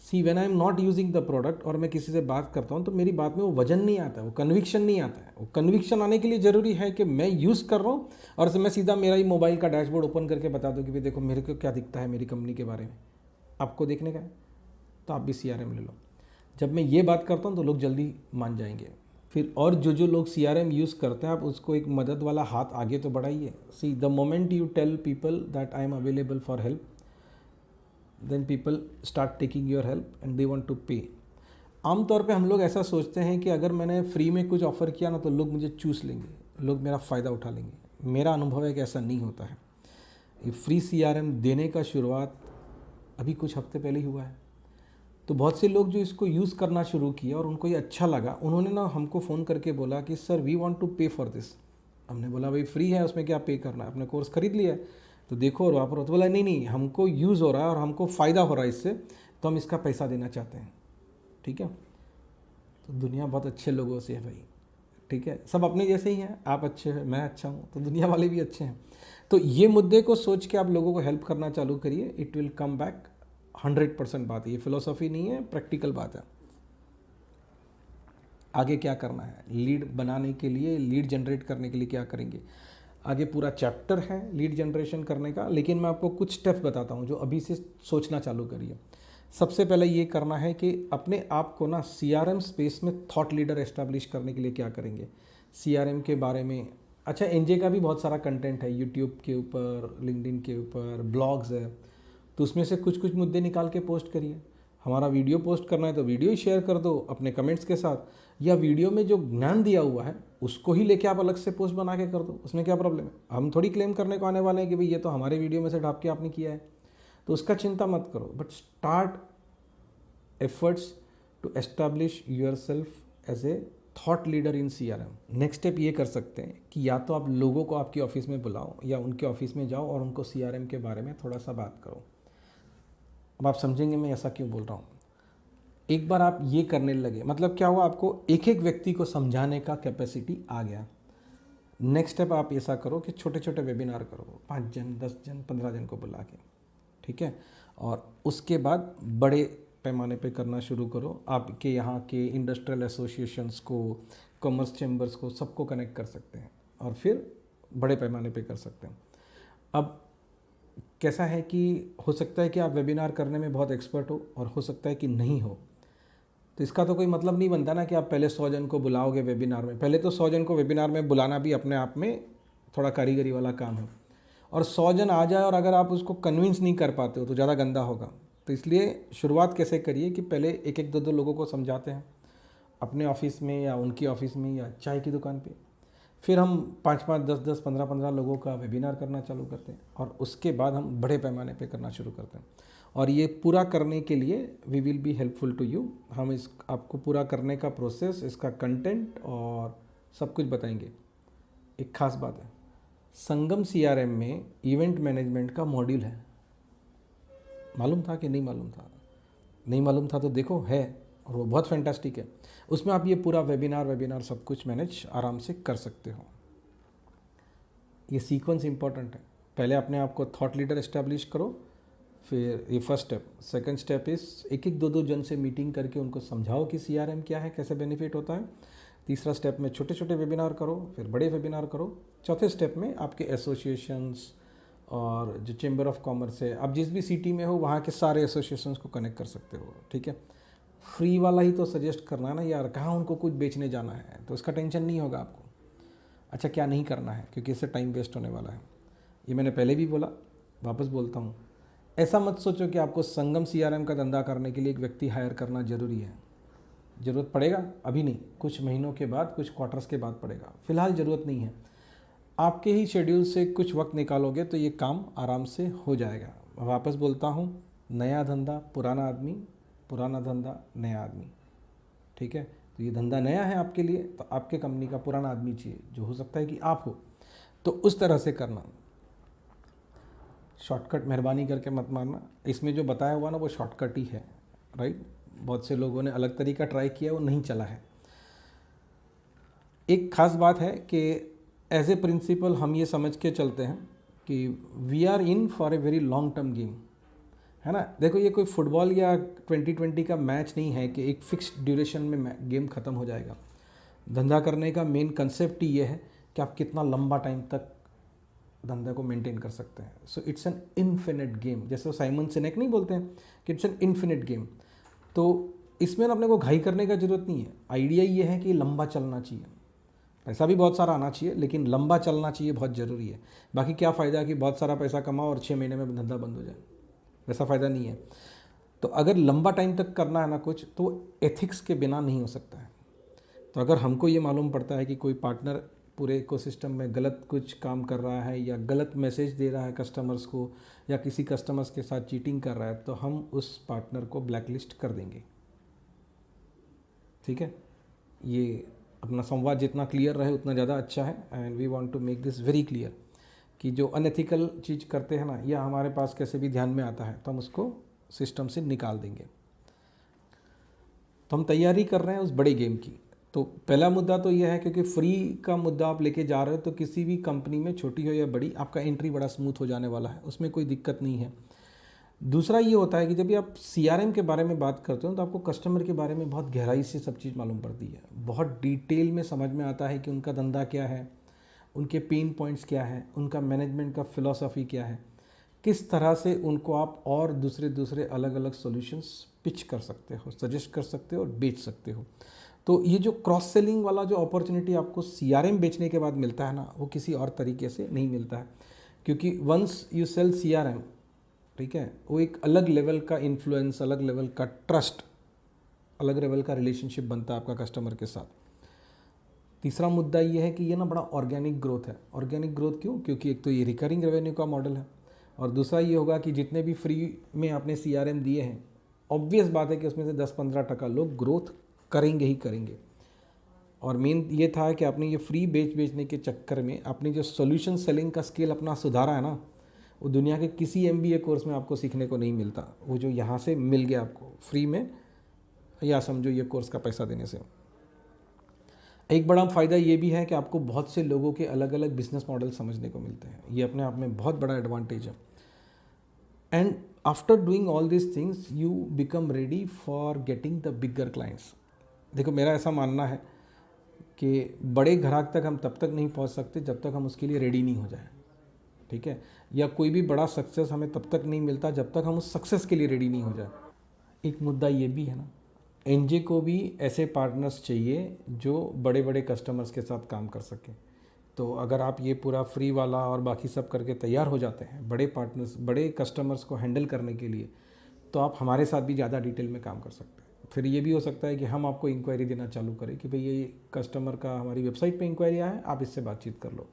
See when I am not using the product और मैं किसी से बात करता हूँ तो मेरी बात में वो वजन नहीं आता है, वो कन्विक्शन नहीं आता है। वो कन्विक्शन आने के लिए ज़रूरी है कि मैं यूज़ कर रहा हूँ और मैं सीधा मेरा ही मोबाइल का डैशबोर्ड ओपन करके बता दूँ कि भाई देखो मेरे को क्या दिखता है मेरी कंपनी के बारे में, आपको देखने का है तो आप भी CRM ले लो। जब मैं ये बात करता हूँ तो लोग जल्दी मान जाएंगे। फिर और जो लोग CRM यूज़ करते हैं आप उसको एक मदद वाला हाथ आगे तो बढ़ाइए। See the moment you tell people that I am available for help, then people start taking your help and they want to pay. आमतौर पे हम लोग ऐसा सोचते हैं कि अगर मैंने फ्री में कुछ ऑफ़र किया ना तो लोग मुझे चूस लेंगे, लोग मेरा फ़ायदा उठा लेंगे। मेरा अनुभव है कि ऐसा नहीं होता है। ये फ्री CRM देने का शुरुआत अभी कुछ हफ्ते पहले ही हुआ है, तो बहुत से लोग जो इसको यूज़ करना शुरू किया और उनको ये अच्छा लगा, उन्होंने ना हमको फ़ोन करके बोला कि सर वी वांट टू पे फॉर दिस। हमने बोला भाई फ्री है, उसमें क्या पे करना है, अपने कोर्स खरीद लिया है तो देखो और वापरो। तो बोला नहीं नहीं, हमको यूज़ हो रहा है और हमको फ़ायदा हो रहा है इससे, तो हम इसका पैसा देना चाहते हैं। ठीक है, तो दुनिया बहुत अच्छे लोगों से है भाई, ठीक है, सब अपने जैसे ही हैं, आप अच्छे हैं मैं अच्छा हूँ तो दुनिया वाले भी अच्छे हैं। तो ये मुद्दे को सोच के आप लोगों को हेल्प करना चालू करिए, इट विल कम बैक 100% बात है, ये फिलोसॉफी नहीं है, प्रैक्टिकल बात है। आगे क्या करना है, लीड बनाने के लिए, लीड जनरेट करने के लिए क्या करेंगे, आगे पूरा चैप्टर है लीड जनरेशन करने का, लेकिन मैं आपको कुछ स्टेप्स बताता हूँ जो अभी से सोचना चालू करिए। सबसे पहले ये करना है कि अपने आप को ना CRM स्पेस में थॉट लीडर एस्टैब्लिश करने के लिए क्या करेंगे, CRM के बारे में। अच्छा, NJ का भी बहुत सारा कंटेंट है यूट्यूब के ऊपर, लिंक्डइन के ऊपर, ब्लॉग्स है, तो उसमें से कुछ कुछ मुद्दे निकाल के पोस्ट करिए। हमारा वीडियो पोस्ट करना है तो वीडियो ही शेयर कर दो अपने कमेंट्स के साथ, या वीडियो में जो ज्ञान दिया हुआ है उसको ही लेके आप अलग से पोस्ट बना के कर दो, उसमें क्या प्रॉब्लम है। हम थोड़ी क्लेम करने को आने वाले हैं कि भाई ये तो हमारे वीडियो में से ढाप के आपने किया है, तो उसका चिंता मत करो, but start efforts to establish yourself as a thought leader in CRM। Next step ये कर सकते हैं कि या तो आप लोगों को आपकी ऑफिस में बुलाओ या उनके ऑफिस में जाओ और उनको CRM के बारे में थोड़ा सा बात करो। अब आप समझेंगे मैं ऐसा क्यों बोल रहा हूँ। एक बार आप ये करने लगे मतलब क्या हुआ, आपको एक एक व्यक्ति को समझाने का कैपेसिटी आ गया। नेक्स्ट स्टेप आप ऐसा करो कि छोटे छोटे वेबिनार करो, 5 जन 10 जन 15 जन को बुला के, ठीक है, और उसके बाद बड़े पैमाने पे करना शुरू करो। आपके यहाँ के इंडस्ट्रियल एसोसिएशंस को, कॉमर्स चैम्बर्स को, सबको कनेक्ट कर सकते हैं और फिर बड़े पैमाने पे कर सकते हैं। अब कैसा है कि हो सकता है कि आप वेबिनार करने में बहुत एक्सपर्ट हो और हो सकता है कि नहीं हो, तो इसका तो कोई मतलब नहीं बनता ना कि आप पहले 100 जन को बुलाओगे वेबिनार में। पहले तो 100 जन को वेबिनार में बुलाना भी अपने आप में थोड़ा कारीगरी वाला काम है, और 100 जन आ जाए और अगर आप उसको कन्विंस नहीं कर पाते हो तो ज़्यादा गंदा होगा। तो इसलिए शुरुआत कैसे करिए कि पहले एक एक दो दो लोगों को समझाते हैं अपने ऑफिस में या उनकी ऑफिस में या चाय की दुकान पे, फिर हम 5-5 10-10 15-15 लोगों का वेबिनार करना चालू करते हैं और उसके बाद हम बड़े पैमाने पे करना शुरू करते हैं। और ये पूरा करने के लिए we will be helpful to you. हम इस आपको पूरा करने का प्रोसेस, इसका कंटेंट और सब कुछ बताएंगे। एक खास बात है, संगम CRM में इवेंट मैनेजमेंट का मॉड्यूल है। मालूम था कि नहीं मालूम था? नहीं मालूम था तो देखो है, और वो बहुत फैंटास्टिक है। उसमें आप ये पूरा वेबिनार सब कुछ मैनेज आराम से कर सकते हो। ये सीक्वेंस इंपॉर्टेंट है, पहले अपने आप को थॉट लीडर एस्टैब्लिश करो, फिर ये फर्स्ट स्टेप। सेकंड स्टेप इस एक एक दो दो जन से मीटिंग करके उनको समझाओ कि CRM क्या है, कैसे बेनिफिट होता है। तीसरा स्टेप में छोटे छोटे वेबिनार करो, फिर बड़े वेबिनार करो। चौथे स्टेप में आपके एसोसिएशंस और जो चेंबर ऑफ कॉमर्स है, आप जिस भी सिटी में हो वहाँ के सारे एसोसिएशंस को कनेक्ट कर सकते हो, ठीक है। फ्री वाला ही तो सजेस्ट करना है ना यार, कहाँ उनको कुछ बेचने जाना है, तो उसका टेंशन नहीं होगा आपको। अच्छा, क्या नहीं करना है, क्योंकि इससे टाइम वेस्ट होने वाला है। ये मैंने पहले भी बोला, वापस बोलता हूँ, ऐसा मत सोचो कि आपको संगम CRM का धंधा करने के लिए एक व्यक्ति हायर करना ज़रूरी है। ज़रूरत पड़ेगा, अभी नहीं, कुछ महीनों के बाद, कुछ क्वार्टर्स के बाद पड़ेगा, फ़िलहाल ज़रूरत नहीं है। आपके ही शेड्यूल से कुछ वक्त निकालोगे तो ये काम आराम से हो जाएगा। वापस बोलता हूँ, नया धंधा पुराना आदमी, पुराना धंधा नया आदमी। ठीक है, तो ये धंधा नया है आपके लिए, तो आपके कंपनी का पुराना आदमी चाहिए, जो हो सकता है कि आप हो। तो उस तरह से करना, शॉर्टकट मेहरबानी करके मत मारना। इसमें जो बताया हुआ ना वो शॉर्टकट ही है, राइट। बहुत से लोगों ने अलग तरीका ट्राई किया, वो नहीं चला है। एक खास बात है कि एज ए प्रिंसिपल हम ये समझ के चलते हैं कि we are in for a very long term game, है ना। देखो, ये कोई फुटबॉल या 2020 का मैच नहीं है कि एक फिक्स्ड ड्यूरेशन में गेम ख़त्म हो जाएगा। धंधा करने का मेन कंसेप्ट ही ये है कि आप कितना लंबा टाइम तक धंधे को मेंटेन कर सकते हैं। So it's an infinite game, जैसे साइमन सिनेक नहीं बोलते हैं कि इट्स एन इन्फिनिट गेम। तो इसमें अपने को घाई करने का ज़रूरत नहीं है। आइडिया ये है कि लंबा चलना चाहिए, पैसा भी बहुत सारा आना चाहिए, लेकिन लंबा चलना चाहिए, बहुत ज़रूरी है। बाकी क्या फ़ायदा कि बहुत सारा पैसा कमाओ और 6 महीने में धंधा बंद हो जाए, वैसा फ़ायदा नहीं है। तो अगर लंबा टाइम तक करना है ना कुछ, तो एथिक्स के बिना नहीं हो सकता है। तो अगर हमको ये मालूम पड़ता है कि कोई पार्टनर पूरे इकोसिस्टम में गलत कुछ काम कर रहा है या गलत मैसेज दे रहा है कस्टमर्स को, या किसी कस्टमर्स के साथ चीटिंग कर रहा है, तो हम उस पार्टनर को ब्लैकलिस्ट कर देंगे। ठीक है, ये अपना संवाद जितना क्लियर रहे उतना ज़्यादा अच्छा है। And we want to make this very clear कि जो अनएथिकल चीज़ करते हैं ना, या हमारे पास कैसे भी ध्यान में आता है, तो हम उसको सिस्टम से निकाल देंगे। तो हम तैयारी कर रहे हैं उस बड़े गेम की। तो पहला मुद्दा तो यह है, क्योंकि फ्री का मुद्दा आप लेके जा रहे हो, तो किसी भी कंपनी में छोटी हो या बड़ी, आपका एंट्री बड़ा स्मूथ हो जाने वाला है, उसमें कोई दिक्कत नहीं है। दूसरा ये होता है कि जब भी आप CRM के बारे में बात करते हो, तो आपको कस्टमर के बारे में बहुत गहराई से सब चीज़ मालूम पड़ती है। बहुत डिटेल में समझ में आता है कि उनका धंधा क्या है, उनके पेन पॉइंट्स क्या है, उनका मैनेजमेंट का फ़िलॉसफी क्या है, किस तरह से उनको आप और दूसरे अलग अलग सॉल्यूशंस पिच कर सकते हो, सजेस्ट कर सकते हो और बेच सकते हो। तो ये जो क्रॉस सेलिंग वाला जो अपॉर्चुनिटी आपको CRM बेचने के बाद मिलता है ना, वो किसी और तरीके से नहीं मिलता है। क्योंकि वंस यू सेल CRM, ठीक है, वो एक अलग लेवल का इन्फ्लुएंस, अलग लेवल का ट्रस्ट, अलग लेवल का रिलेशनशिप बनता है आपका कस्टमर के साथ। तीसरा मुद्दा ये है कि ये ना बड़ा ऑर्गेनिक ग्रोथ है। ऑर्गेनिक ग्रोथ क्यों? क्योंकि एक तो ये रिकरिंग रेवेन्यू का मॉडल है, और दूसरा ये होगा कि जितने भी फ्री में आपने CRM दिए हैं, ऑब्वियस बात है कि उसमें से 10-15% लोग ग्रोथ करेंगे ही करेंगे। और मेन ये था कि आपने ये फ्री बेचने के चक्कर में आपने जो सॉल्यूशन सेलिंग का स्किल अपना सुधारा है ना, वो दुनिया के किसी MBA कोर्स में आपको सीखने को नहीं मिलता। वो जो यहाँ से मिल गया आपको फ्री में, या समझो ये कोर्स का पैसा देने से। एक बड़ा फ़ायदा ये भी है कि आपको बहुत से लोगों के अलग अलग बिजनेस मॉडल समझने को मिलते हैं। ये अपने आप में बहुत बड़ा एडवांटेज है। And after doing all this things you become ready for getting the bigger clients. देखो, मेरा ऐसा मानना है कि बड़े ग्राहक तक हम तब तक नहीं पहुंच सकते जब तक हम उसके लिए रेडी नहीं हो जाए। ठीक है, या कोई भी बड़ा सक्सेस हमें तब तक नहीं मिलता जब तक हम उस सक्सेस के लिए रेडी नहीं हो जाए। एक मुद्दा ये भी है ना, NJ को भी ऐसे पार्टनर्स चाहिए जो बड़े बड़े कस्टमर्स के साथ काम कर सके। तो अगर आप ये पूरा फ्री वाला और बाकी सब करके तैयार हो जाते हैं बड़े पार्टनर्स, बड़े कस्टमर्स को हैंडल करने के लिए, तो आप हमारे साथ भी ज़्यादा डिटेल में काम कर सकते हैं। फिर ये भी हो सकता है कि हम आपको इंक्वायरी देना चालू करें कि भाई ये कस्टमर का हमारी वेबसाइट पे इंक्वायरी आया है, आप इससे बातचीत कर लो।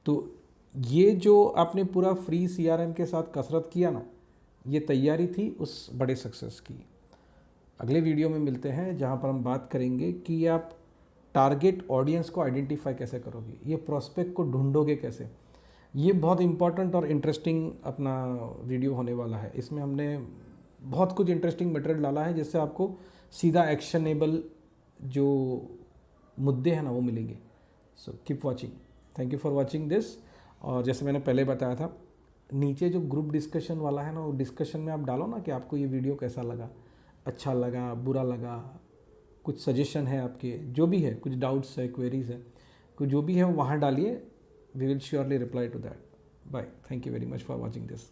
तो ये जो आपने पूरा फ्री CRM के साथ कसरत किया ना, ये तैयारी थी उस बड़े सक्सेस की। अगले वीडियो में मिलते हैं जहाँ पर हम बात करेंगे कि आप टारगेट ऑडियंस को आइडेंटिफाई कैसे करोगे, ये प्रॉस्पेक्ट को ढूंढोगे कैसे। ये बहुत इंपॉर्टेंट और इंटरेस्टिंग अपना वीडियो होने वाला है। इसमें हमने बहुत कुछ इंटरेस्टिंग मटेरियल डाला है जिससे आपको सीधा एक्शनेबल जो मुद्दे हैं ना वो मिलेंगे। So keep watching. Thank you for watching this. और जैसे मैंने पहले बताया था, नीचे जो ग्रुप डिस्कशन वाला है ना, वो डिस्कशन में आप डालो ना कि आपको ये वीडियो कैसा लगा, अच्छा लगा, बुरा लगा, कुछ सजेशन है आपके, जो भी है, कुछ डाउट्स है, क्वेरीज है, कुछ जो भी है वो वहाँ डालिए। We will surely reply to that. Bye. Thank you very much for watching this.